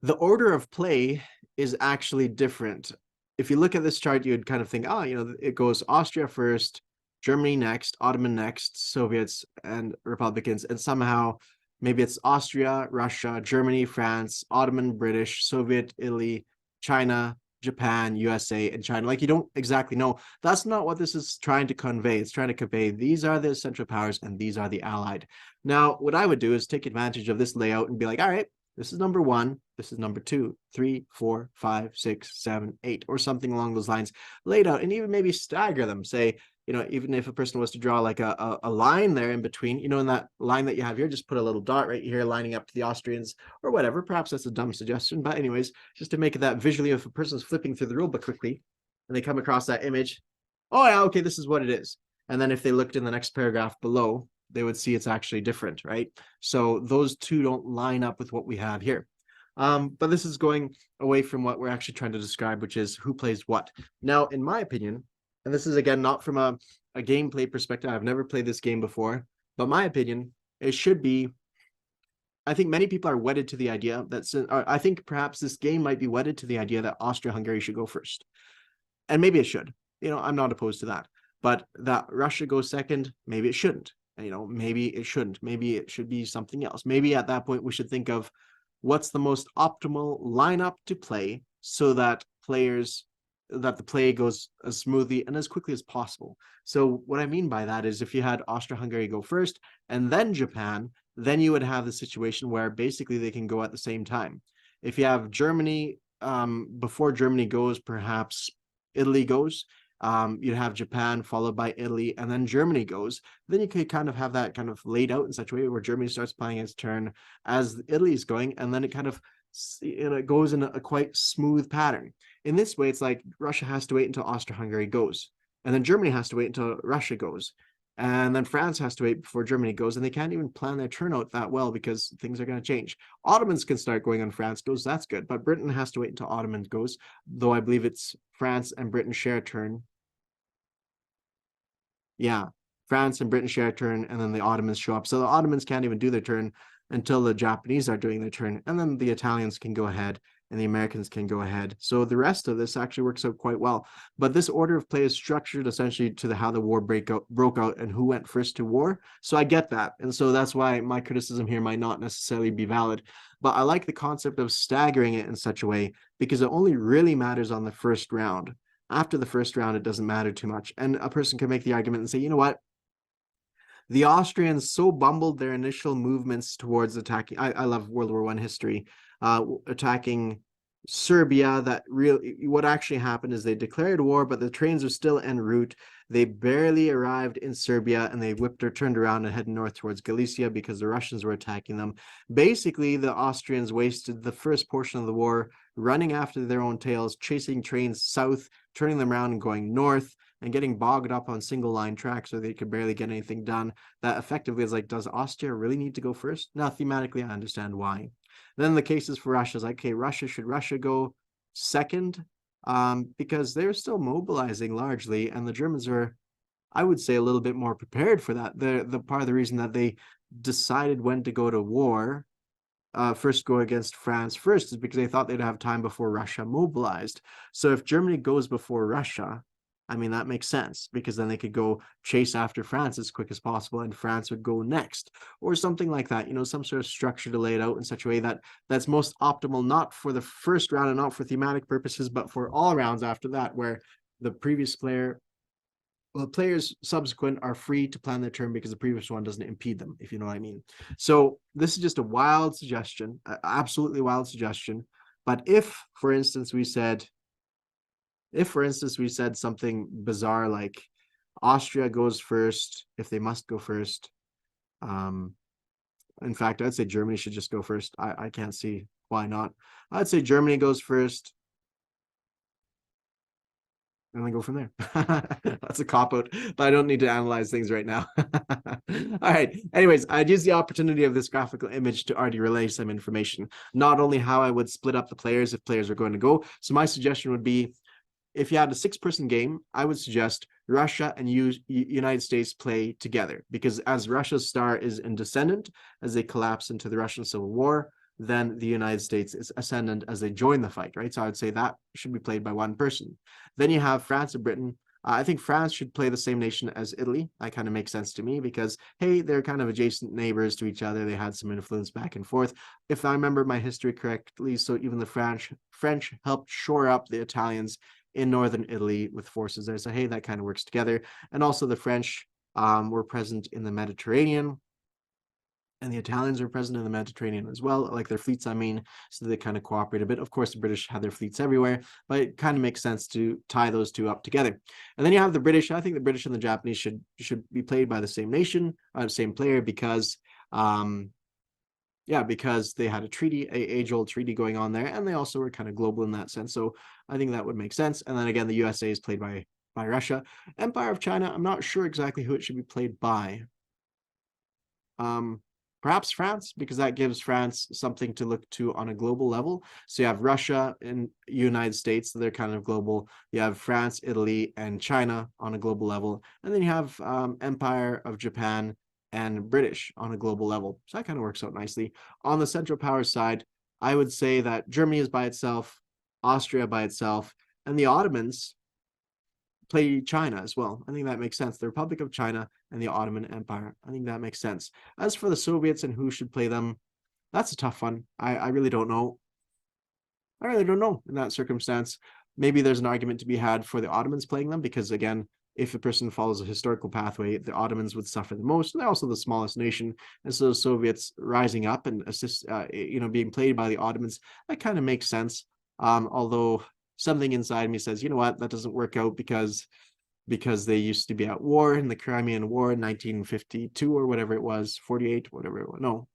the order of play is actually different. If you look at this chart, you'd kind of think, oh, it goes Austria first, Germany next, Ottoman next, Soviets and Republicans, and somehow maybe it's Austria, Russia, Germany, France, Ottoman, British, Soviet, Italy, China, Japan, USA, and China. Like, you don't exactly know. That's not what this is trying to convey. It's trying to convey these are the Central Powers and these are the Allied. Now, what I would do is take advantage of this layout and be like, all right, this is number 1, this is number 2, 3, 4, 5, 6, 7, 8, or something along those lines laid out, and even maybe stagger them. Say, even if a person was to draw like a line there in between, in that line that you have here, just put a little dot right here lining up to the Austrians or whatever. Perhaps that's a dumb suggestion, but anyways, just to make it that visually, if a person's flipping through the rule book quickly and they come across that image, oh yeah, okay, this is what it is. And then if they looked in the next paragraph below, they would see it's actually different, right? So those two don't line up with what we have here. But this is going away from what we're actually trying to describe, which is who plays what. Now, in my opinion, and this is, again, not from a gameplay perspective, I've never played this game before, but my opinion, it should be, I think many people are wedded to the idea that, I think perhaps this game might be wedded to the idea that Austria-Hungary should go first. And maybe it should. I'm not opposed to that. But that Russia goes second, maybe it shouldn't. Maybe it shouldn't. Maybe it should be something else. Maybe at that point we should think of what's the most optimal lineup to play so that the play goes as smoothly and as quickly as possible. So what I mean by that is if you had Austria-Hungary go first and then Japan, then you would have the situation where basically they can go at the same time. If you have Germany, before Germany goes, perhaps Italy goes. You'd have Japan followed by Italy, and then Germany goes. Then you could kind of have that kind of laid out in such a way where Germany starts playing its turn as Italy is going, and then it kind of it goes in a quite smooth pattern. In this way, it's like Russia has to wait until Austria-Hungary goes, and then Germany has to wait until Russia goes, and then France has to wait before Germany goes, and they can't even plan their turn out that well because things are going to change. Ottomans can start going on France goes, that's good, but Britain has to wait until Ottomans goes, though I believe it's France and Britain share a turn. Yeah, France and Britain share a turn, and then the Ottomans show up. So the Ottomans can't even do their turn until the Japanese are doing their turn, and then the Italians can go ahead and the Americans can go ahead. So the rest of this actually works out quite well. But this order of play is structured essentially to how the war broke out and who went first to war. So I get that. And so that's why my criticism here might not necessarily be valid. But I like the concept of staggering it in such a way because it only really matters on the first round. After the first round, it doesn't matter too much. And a person can make the argument and say, you know what? The Austrians so bumbled their initial movements towards attacking. I love World War I history, attacking Serbia. That really, what actually happened is they declared war, but the trains are still en route. They barely arrived in Serbia, and they turned around and headed north towards Galicia because the Russians were attacking them. Basically, the Austrians wasted the first portion of the war running after their own tails, chasing trains south, turning them around and going north, and getting bogged up on single line tracks so they could barely get anything done. That effectively is like, does Austria really need to go first? Now, thematically, I understand why. Then the cases for Russia is like, okay, should Russia go second? Because they're still mobilizing largely, and the Germans are, I would say, a little bit more prepared for that. The part of the reason that they decided when to go to war, first go against France first, is because they thought they'd have time before Russia mobilized. So if Germany goes before Russia, I mean, that makes sense because then they could go chase after France as quick as possible and France would go next or something like that, some sort of structure to lay it out in such a way that that's most optimal, not for the first round and not for thematic purposes, but for all rounds after that, where the previous player, well, players subsequent are free to plan their turn because the previous one doesn't impede them, if you know what I mean. So this is just a wild suggestion, absolutely wild suggestion. But if, for instance, we said something bizarre like Austria goes first, if they must go first. In fact, I'd say Germany should just go first. I can't see why not. I'd say Germany goes first and then go from there. That's a cop-out, but I don't need to analyze things right now. All right. Anyways, I'd use the opportunity of this graphical image to already relay some information, not only how I would split up the players if players are going to go. So my suggestion would be, if you had a 6-person game, I would suggest Russia and United States play together, because as Russia's star is in descendant as they collapse into the Russian Civil War, then the United States is ascendant as they join the fight, right? So I would say that should be played by one person. Then you have France and Britain. I think France should play the same nation as Italy. That kind of makes sense to me because, hey, they're kind of adjacent neighbors to each other. They had some influence back and forth. If I remember my history correctly, so even the French helped shore up the Italians in northern Italy with forces there. So, hey, that kind of works together. And also the French were present in the Mediterranean, and the Italians were present in the Mediterranean as well, like their fleets, I mean, so they kind of cooperate a bit. Of course, the British had their fleets everywhere, but it kind of makes sense to tie those two up together. And then you have the British. I think the British and the Japanese should be played by the same nation, same player, because because they had a treaty, a age-old treaty going on there, and they also were kind of global in that sense. So I think that would make sense. And then again, the USA is played by Russia. Empire of China, I'm not sure exactly who it should be played by. Perhaps France, because that gives France something to look to on a global level. So you have Russia and United States, so they're kind of global. You have France, Italy, and China on a global level. And then you have Empire of Japan and British on a global level. So that kind of works out nicely. On the Central Powers side, I would say that Germany is by itself, Austria by itself, and the Ottomans play China as well. I think that makes sense. The Republic of China and the Ottoman Empire. I think that makes sense. As for the Soviets and who should play them, that's a tough one. I really don't know. I really don't know in that circumstance. Maybe there's an argument to be had for the Ottomans playing them because, again, if a person follows a historical pathway, the Ottomans would suffer the most. And they're also the smallest nation. And so the Soviets rising up and being played by the Ottomans, that kind of makes sense. Although something inside me says, you know what, that doesn't work out because they used to be at war in the Crimean War in 1952 or whatever it was, 48, whatever it was, no,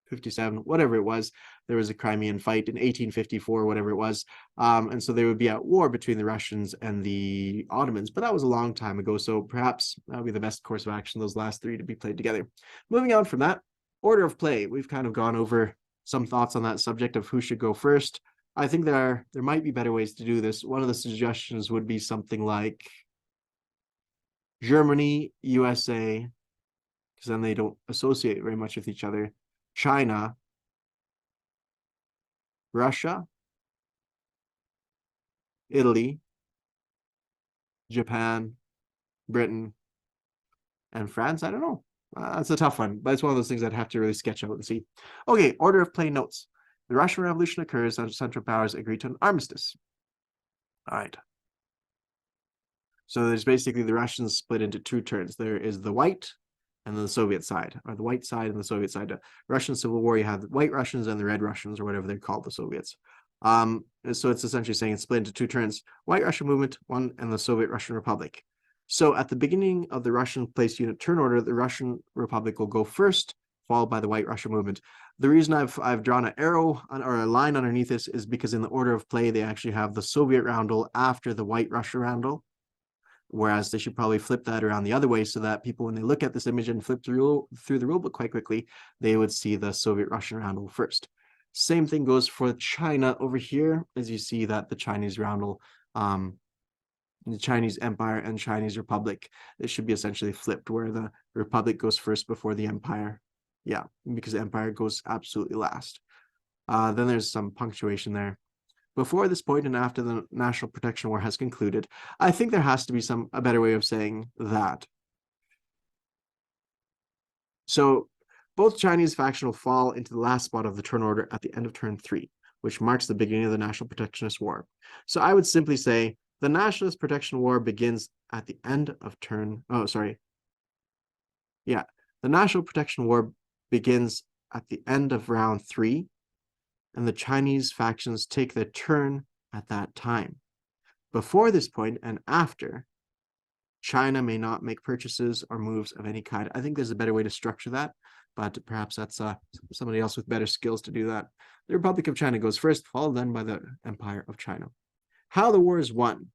57, whatever it was. There was a Crimean fight in 1854, whatever it was. And so they would be at war between the Russians and the Ottomans, but that was a long time ago. So perhaps that would be the best course of action, those last three to be played together. Moving on from that, order of play. We've kind of gone over some thoughts on that subject of who should go first. I think there might be better ways to do this. One of the suggestions would be something like Germany, USA, because then they don't associate very much with each other. China, Russia, Italy, Japan, Britain, and France. I don't know. That's a tough one, but it's one of those things I'd have to really sketch out and see. Okay, order of play notes. The Russian Revolution occurs and Central Powers agree to an armistice. All right. So there's basically the Russians split into two turns. There is the white and then the Soviet side, or the white side and the Soviet side. Russian Civil War, you have the white Russians and the red Russians, or whatever they're called, the Soviets. So it's essentially saying it's split into two turns: White Russian movement, one, and the Soviet Russian Republic. So at the beginning of the Russian place unit turn order, the Russian Republic will go first, followed by the White Russian movement. The reason I've drawn an arrow or a line underneath this is because in the order of play, they actually have the Soviet roundel after the White Russia roundel. Whereas they should probably flip that around the other way so that people, when they look at this image and flip through the rulebook quite quickly, they would see the Soviet Russian roundel first. Same thing goes for China over here, as you see that the Chinese roundel, the Chinese Empire and Chinese Republic, it should be essentially flipped where the Republic goes first before the Empire. Yeah, because the Empire goes absolutely last. Then there's some punctuation there. before this point and after the National Protection War has concluded. I think there has to be a better way of saying that. So both Chinese faction will fall into the last spot of the turn order at the end of turn 3, which marks the beginning of the National Protectionist War. So I would simply say the Nationalist Protection War begins at the end of turn. Oh, sorry. Yeah, the National Protection War begins at the end of round 3, and the Chinese factions take their turn at that time. Before this point and after, China may not make purchases or moves of any kind. I think there's a better way to structure that, but perhaps that's somebody else with better skills to do that. The Republic of China goes first, followed then by the Empire of China. How the war is won.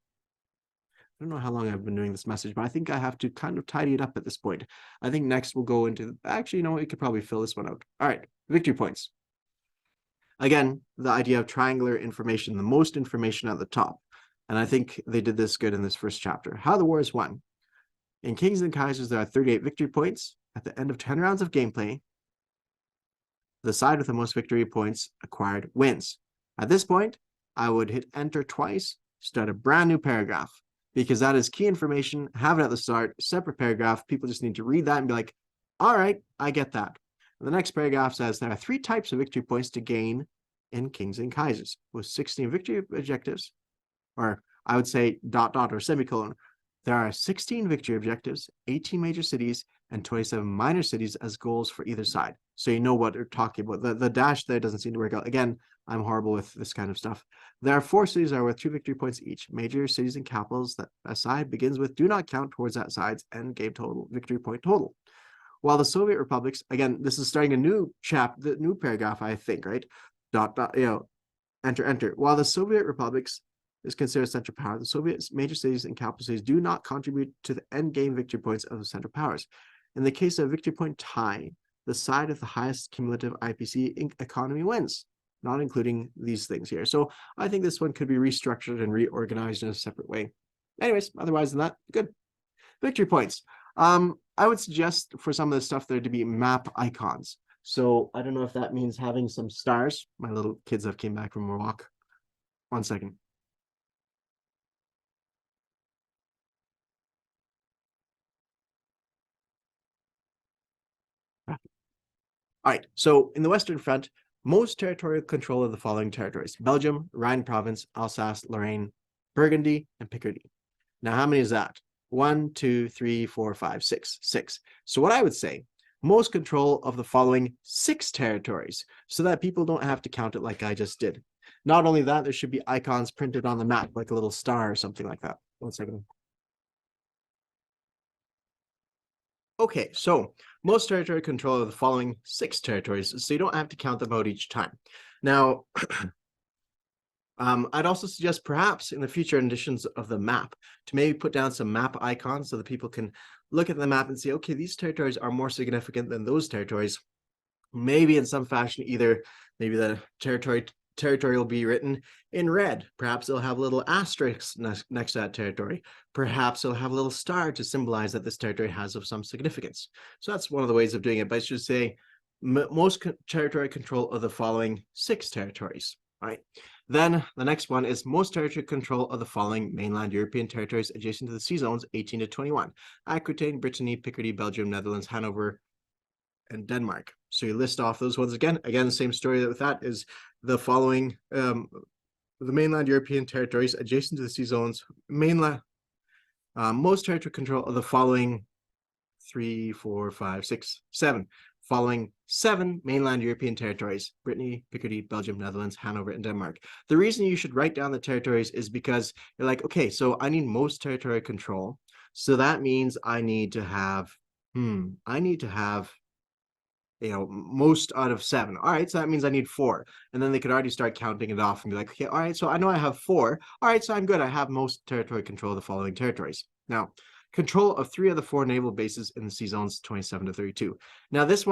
I don't know how long I've been doing this message, but I think I have to kind of tidy it up at this point. I think next we'll go into, actually, you know, we could probably fill this one out. All right, victory points. Again, the idea of triangular information, the most information at the top. And I think they did this good in this first chapter. How the war is won. In Kings and Kaisers, there are 38 victory points. At the end of 10 rounds of gameplay, the side with the most victory points acquired wins. At this point, I would hit enter twice, start a brand new paragraph, because that is key information. Have it at the start, separate paragraph. People just need to read that and be like, all right, I get that. And the next paragraph says there are 3 types of victory points to gain in Kings and Kaisers, with 16 victory objectives, or I would say ... or semicolon. There are 16 victory objectives, 18 major cities, and 27 minor cities as goals for either side. So you know what we're talking about. The dash there doesn't seem to work out. Again, I'm horrible with this kind of stuff. There are 4 cities that are worth 2 victory points each. Major cities and capitals that a side begins with do not count towards that side's end game total, victory point total. While the Soviet republics, again, this is starting a new the new paragraph, I think, right? ... enter. While the Soviet republics is considered central power, the Soviet major cities and capital cities do not contribute to the end game victory points of the central powers. In the case of victory point tie, the side of the highest cumulative IPC economy wins, not including these things here. So I think this one could be restructured and reorganized in a separate way. Anyways, otherwise than that, good. Victory points. I would suggest for some of this stuff there to be map icons. So I don't know if that means having some stars. My little kids have came back from a walk. 1 second. All right, so in the Western Front, most territorial control of the following territories: Belgium, Rhine Province, Alsace, Lorraine, Burgundy, and Picardy. Now, how many is that? 1, 2, 3, 4, 5, 6. 6. So what I would say, most control of the following 6 territories, so that people don't have to count it like I just did. Not only that, there should be icons printed on the map, like a little star or something like that. 1 second. Okay, so most territory control of the following 6 territories, so you don't have to count them out each time. Now, I'd also suggest perhaps in the future editions of the map to maybe put down some map icons so that people can look at the map and say, okay, these territories are more significant than those territories. Maybe in some fashion, either maybe the territory will be written in red. Perhaps it'll have a little asterisk next to that territory. Perhaps it'll have a little star to symbolize that this territory has of some significance. So that's one of the ways of doing it. But I should say most territory control of the following 6 territories. All right. Then the next one is most territory control of the following mainland European territories adjacent to the sea zones 18 to 21. Aquitaine, Brittany, Picardy, Belgium, Netherlands, Hanover, and Denmark. So you list off those ones again. Again, the same story with that is the following, the mainland European territories adjacent to the sea zones, most territory control of the following 3, 4, 5, 6, 7. Following 7 mainland European territories: Brittany, Picardy, Belgium, Netherlands, Hanover, and Denmark. The reason you should write down the territories is because you're like, okay, so I need most territory control. So that means I need to have, most out of 7. All right, so that means I need 4. And then they could already start counting it off and be like, okay, all right, so I know I have 4. All right, so I'm good. I have most territory control of the following territories. Now, control of 3 of the 4 naval bases in the sea zones 27 to 32. Now, this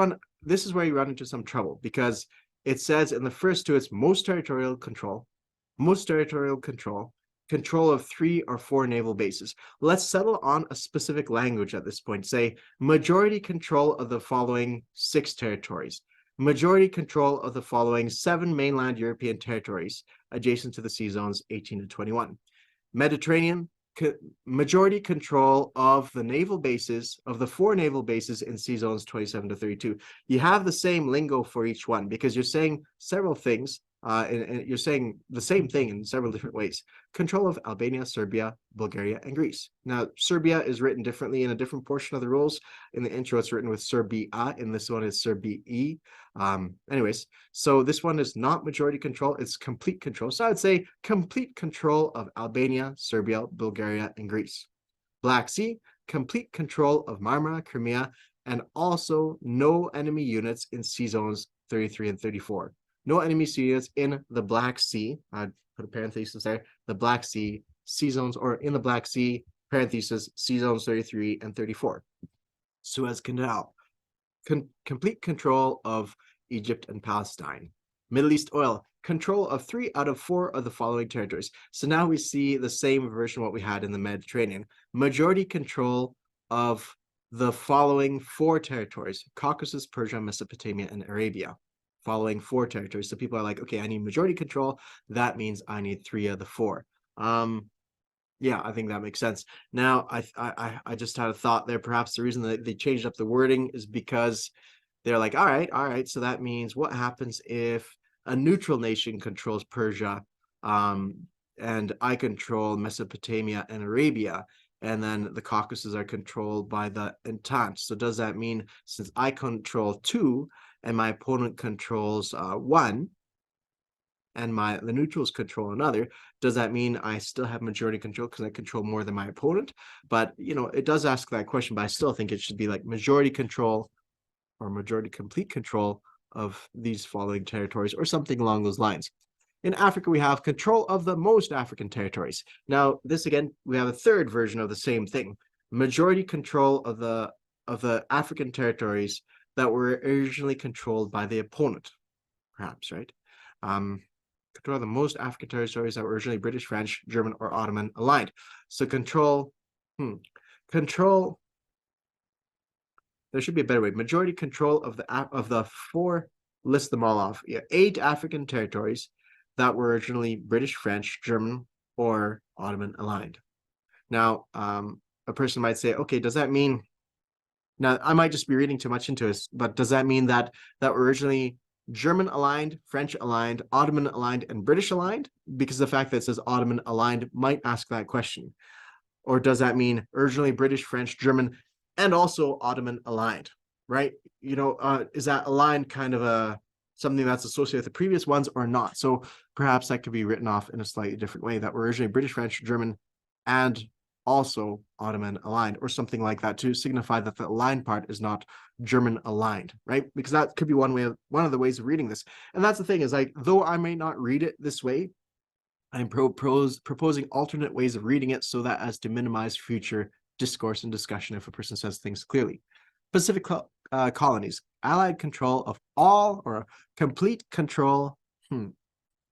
is where you run into some trouble because it says in the first 2, it's most territorial control, control of 3 or 4 naval bases. Let's settle on a specific language at this point. Say majority control of the following 6 territories, majority control of the following 7 mainland European territories, adjacent to the sea zones 18 to 21. Mediterranean, majority control of the naval bases, of the 4 naval bases in sea zones 27 to 32. You have the same lingo for each one because you're saying several things, and you're saying the same thing in several different ways. Control of Albania, Serbia, Bulgaria, and Greece. Now, Serbia is written differently in a different portion of the rules. In the intro, it's written with Serbia. In this one, it's Serbii. Anyways, so this one is not majority control, it's complete control. So I would say complete control of Albania, Serbia, Bulgaria, and Greece. Black Sea, complete control of Marmara, Crimea, and also no enemy units in sea zones 33 and 34. No enemy units in the Black Sea. I'd put a parenthesis there. The Black Sea, sea zones, or in the Black Sea, parenthesis, sea zones 33 and 34. Suez Canal, complete control of Egypt and Palestine. Middle East oil, control of 3 out of 4 of the following territories. So now we see the same version of what we had in the Mediterranean. Majority control of the following 4 territories: Caucasus, Persia, Mesopotamia, and Arabia. Following 4 territories. So people are like, okay, I need majority control. That means I need 3 of the 4. Yeah, I think that makes sense. Now, I just had a thought there. Perhaps the reason that they changed up the wording is because they're like, all right. So that means what happens if a neutral nation controls Persia, and I control Mesopotamia and Arabia, and then the Caucasus are controlled by the Entente. So does that mean since I control 2 and my opponent controls 1, and the neutrals control another, does that mean I still have majority control because I control more than my opponent? But, it does ask that question, but I still think it should be like majority control or majority complete control of these following territories or something along those lines. In Africa, we have control of the most African territories. Now, this again, we have a third version of the same thing. Majority control of the African territories that were originally controlled by the opponent, perhaps, right? Control the most African territories that were originally British, French, German, or Ottoman aligned. So control, there should be a better way. Majority control of the 4, list them all off. 8 African territories that were originally British, French, German, or Ottoman aligned. Now, a person might say, okay, does that mean, now I might just be reading too much into this, but does that mean that were originally German aligned, French aligned, Ottoman aligned, and British aligned? Because the fact that it says Ottoman aligned might ask that question. Or does that mean originally British, French, German, and also Ottoman aligned, right? Is that aligned kind of something that's associated with the previous ones or not? So perhaps that could be written off in a slightly different way, that were originally British, French, German, and also Ottoman aligned, or something like that, to signify that the aligned part is not German aligned, right? Because that could be one of the ways of reading this. And that's the thing, is like, though I may not read it this way, I'm proposing alternate ways of reading it so that as to minimize future discourse and discussion if a person says things clearly. Pacific colonies, Allied control of all, or complete control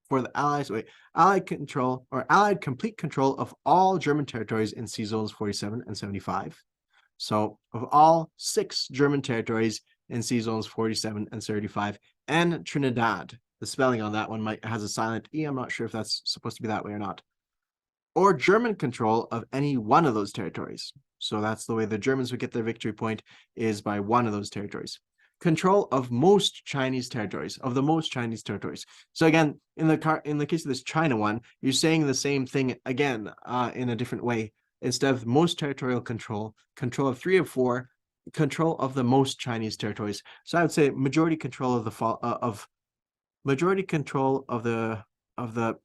for the Allies. Allied control or Allied complete control of all German territories in sea zones 47 and 75. So of all 6 German territories in sea zones 47 and 35, and Trinidad. The spelling on that one has a silent E. I'm not sure if that's supposed to be that way or not. Or German control of any one of those territories. So that's the way the Germans would get their victory point, is by one of those territories. Control of most Chinese territories, of the most Chinese territories. So again, in the case of this China one, you're saying the same thing again in a different way. Instead of most territorial control, control of 3 of 4, control of the most Chinese territories. So I would say majority control of the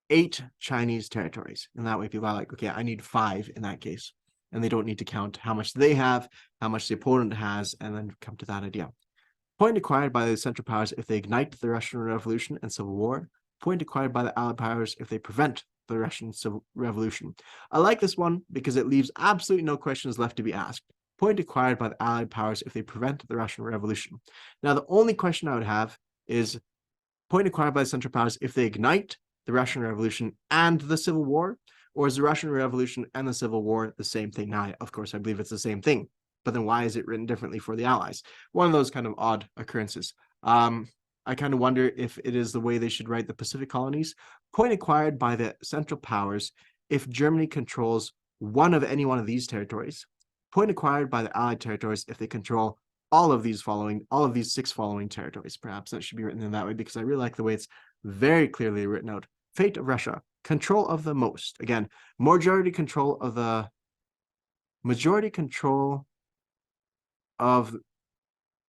8 Chinese territories. And that way people are like, okay, I need 5 in that case. And they don't need to count how much they have, how much the opponent has, and then come to that idea. Point acquired by the Central Powers if they ignite the Russian Revolution and Civil War. Point acquired by the Allied Powers if they prevent the Russian Civil Revolution. I like this one because it leaves absolutely no questions left to be asked. Point acquired by the Allied Powers if they prevent the Russian Revolution. Now, the only question I would have is point acquired by the Central Powers if they ignite the Russian Revolution and the Civil War, or is the Russian Revolution and the Civil War the same thing? Now, of course, I believe it's the same thing, but then why is it written differently for the Allies? One of those kind of odd occurrences. I kind of wonder if it is the way they should write the Pacific colonies. Point acquired by the Central Powers if Germany controls one of any one of these territories. Point acquired by the Allied territories if they control all of these 6 following territories. Perhaps that should be written in that way, because I really like the way it's very clearly written out. Fate of Russia, control of the most. Again, majority control of the of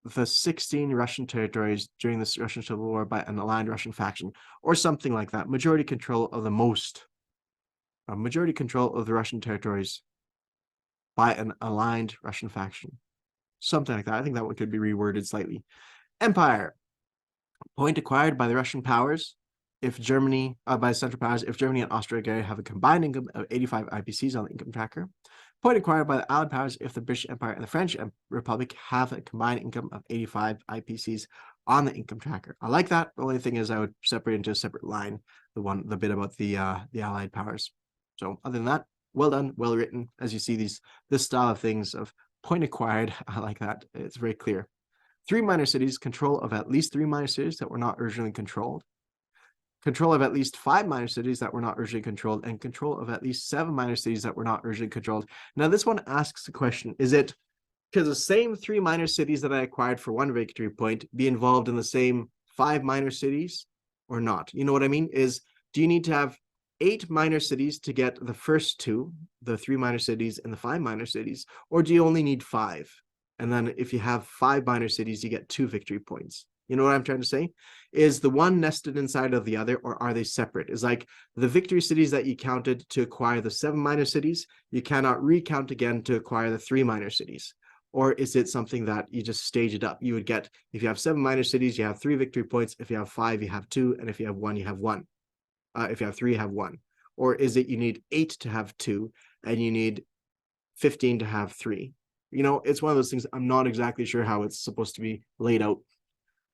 the 16 Russian territories during the Russian Civil War by an aligned Russian faction, or something like that. Majority control of the most. Majority control of the Russian territories by an aligned Russian faction. Something like that. I think that one could be reworded slightly. Empire. Point acquired by the Russian powers if Germany, by Central Powers, if Germany and Austria-Hungary have a combined income of 85 IPCs on the income tracker. Point acquired by the Allied powers if the British Empire and the French Republic have a combined income of 85 IPCs on the income tracker. I like that. The only thing is I would separate into a separate line the bit about the Allied powers. So other than that, well done, well written. As you see, this style of things of point acquired, I like that. It's very clear. 3 minor cities, control of at least 3 minor cities that were not originally controlled. Control of at least 5 minor cities that were not originally controlled, and control of at least 7 minor cities that were not originally controlled. Now, this one asks the question, is it because the same 3 minor cities that I acquired for 1 victory point be involved in the same 5 minor cities or not? You know what I mean? Do you need to have 8 minor cities to get the first 2, the 3 minor cities and the 5 minor cities, or do you only need 5? And then if you have 5 minor cities, you get 2 victory points. You know what I'm trying to say? Is the one nested inside of the other, or are they separate? Is like the victory cities that you counted to acquire the 7 minor cities, you cannot recount again to acquire the 3 minor cities. Or is it something that you just stage it up? You would get, if you have 7 minor cities, you have 3 victory points. If you have 5, you have 2. And if you have 1, you have 1. If you have 3, you have 1. Or is it you need 8 to have 2, and you need 15 to have 3? You know, it's one of those things I'm not exactly sure how it's supposed to be laid out.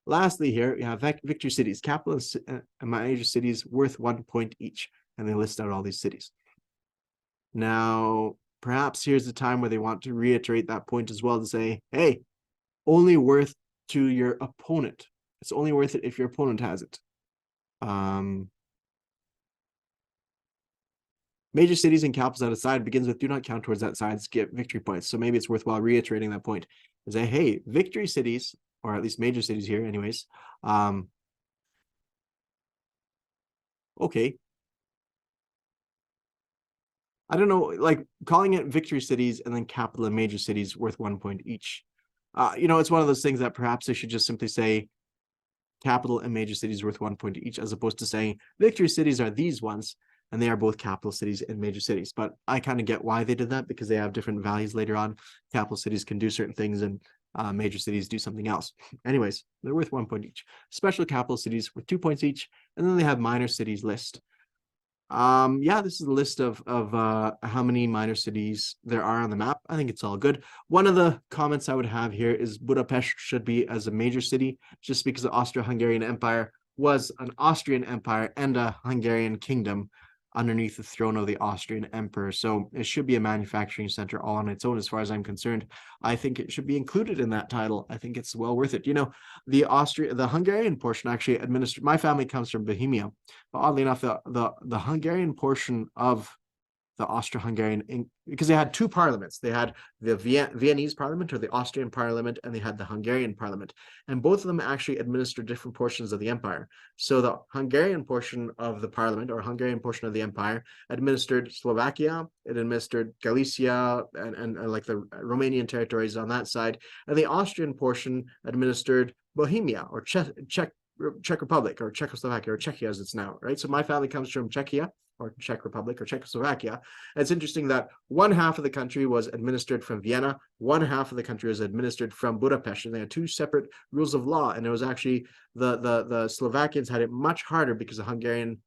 Lastly, here you have victory cities, capital and major cities worth 1 point each, and they list out all these cities. Now, perhaps here's the time where they want to reiterate that point as well, to say, hey, only worth to your opponent. It's only worth it if your opponent has it. Major cities and capitals at a side begins with do not count towards that side's get victory points. So maybe it's worthwhile reiterating that point. Is that, hey, victory cities, or at least major cities here anyways, okay. I don't know, like calling it victory cities and then capital and major cities worth 1 point each. You know, it's one of those things that perhaps they should just simply say capital and major cities worth 1 point each, as opposed to saying victory cities are these ones, and they are both capital cities and major cities. But I kind of get why they did that, because they have different values later on. Capital cities can do certain things, and major cities do something else. Anyways, they're worth 1 point each. Special capital cities worth 2 points each, and then they have minor cities list. Yeah, this is a list of how many minor cities there are on the map. I think it's all good. One of the comments I would have here is Budapest should be as a major city, just because the Austro-Hungarian Empire was an Austrian empire and a Hungarian kingdom underneath the throne of the Austrian emperor. So it should be a manufacturing center all on its own, as far as I'm concerned. I think it should be included in that title. I think it's well worth it. You know, the Hungarian portion actually administered, my family comes from Bohemia, but oddly enough, the Hungarian portion of the Austro-Hungarian, because they had 2 parliaments. They had the Viennese parliament, or the Austrian parliament, and they had the Hungarian parliament. And both of them actually administered different portions of the empire. So the Hungarian portion of the parliament, or Hungarian portion of the empire, administered Slovakia, it administered Galicia, and like the Romanian territories on that side. And the Austrian portion administered Bohemia, or Czech Republic, or Czechoslovakia, or Czechia as it's now, right? So my family comes from Czechia, or Czech Republic, or Czechoslovakia. And it's interesting that 1/2 of the country was administered from Vienna, 1/2 of the country was administered from Budapest, and they had 2 separate rules of law. And it was actually the Slovakians had it much harder because of Hungarian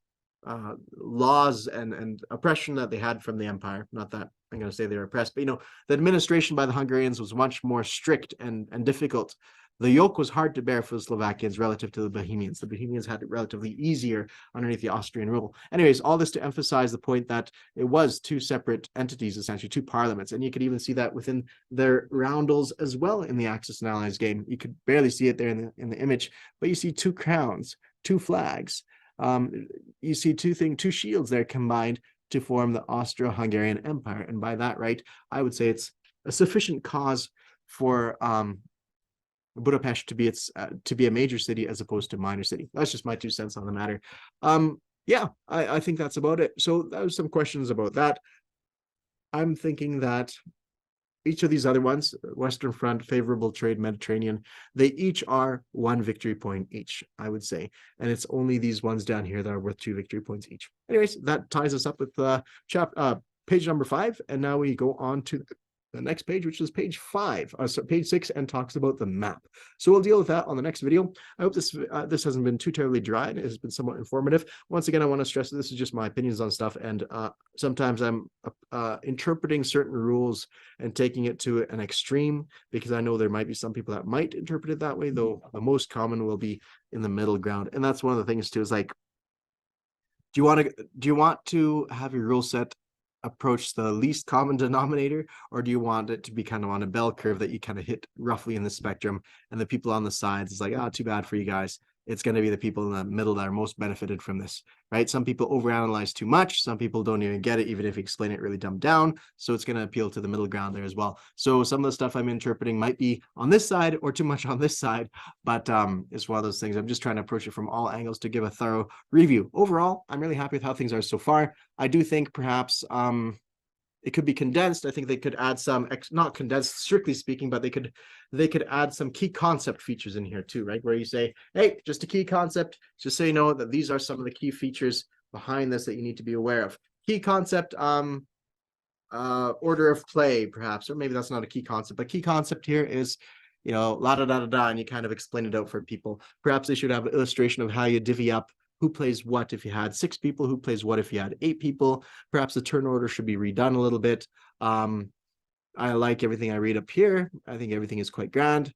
laws and oppression that they had from the empire. Not that I'm going to say they were oppressed, but you know, the administration by the Hungarians was much more strict and difficult The yoke was hard to bear for the Slovakians relative to the Bohemians. The Bohemians had it relatively easier underneath the Austrian rule. Anyways, all this to emphasize the point that it was two separate entities, essentially two parliaments. And you could even see that within their roundels as well in the Axis and Allies game. You could barely see it there in the image, but you see two crowns, two flags. You see two shields there combined to form the Austro-Hungarian Empire. And by that right, I would say it's a sufficient cause for Budapest to be a major city as opposed to a minor city. That's just my 2 cents on the matter. Yeah, I think that's about it. So that was some questions about that. I'm thinking that each of these other ones, Western Front, Favorable Trade, Mediterranean, they each are 1 victory point each, I would say. And it's only these ones down here that are worth 2 victory points each. Anyways, that ties us up with page number 5. And now we go on to the next page, which is page 5, page 6, and talks about the map. So we'll deal with that on the next video. I hope this hasn't been too terribly dry, and it has been somewhat informative. Once again, I want to stress that this is just my opinions on stuff, and sometimes I'm interpreting certain rules and taking it to an extreme, because I know there might be some people that might interpret it that way, though the most common will be in the middle ground. And that's one of the things too, is like, do you want to have your rule set approach the least common denominator, or do you want it to be kind of on a bell curve that you kind of hit roughly in the spectrum, and the people on the sides is like, oh, too bad for you guys. It's going to be the people in the middle that are most benefited from this, right? Some people overanalyze too much. Some people don't even get it, even if you explain it really dumbed down. So it's going to appeal to the middle ground there as well. So some of the stuff I'm interpreting might be on this side or too much on this side, but it's one of those things. I'm just trying to approach it from all angles to give a thorough review. Overall, I'm really happy with how things are so far. I do think perhaps it could be condensed. I think they could add some, not condensed strictly speaking, but they could add some key concept features in here too, right? Where you say, hey, just a key concept, just so you know that these are some of the key features behind this that you need to be aware of. Key concept, order of play, perhaps, or maybe that's not a key concept, but key concept here is, you know, la da da da da, and you kind of explain it out for people. Perhaps they should have an illustration of how you divvy up who plays what if you had 6 people, who plays what if you had 8 people. Perhaps the turn order should be redone a little bit. I like everything I read up here. I think everything is quite grand.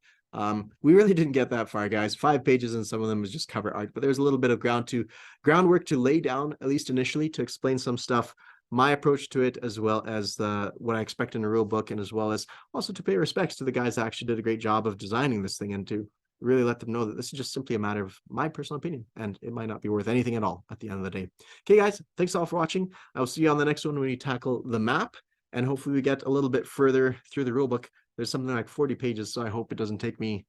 We really didn't get that far, guys. 5 pages, and some of them was just cover art, but there's a little bit of groundwork to lay down, at least initially, to explain some stuff, my approach to it, as well as what I expect in a rule book, and as well as also to pay respects to the guys that actually did a great job of designing this thing, and to really let them know that this is just simply a matter of my personal opinion, and it might not be worth anything at all at the end of the day. Okay, guys, thanks all for watching. I will see you on the next one when we tackle the map, and hopefully we get a little bit further through the rulebook. There's something like 40 pages, so I hope it doesn't take me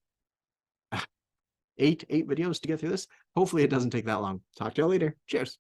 eight videos to get through this. Hopefully it doesn't take that long. Talk to y'all later. Cheers.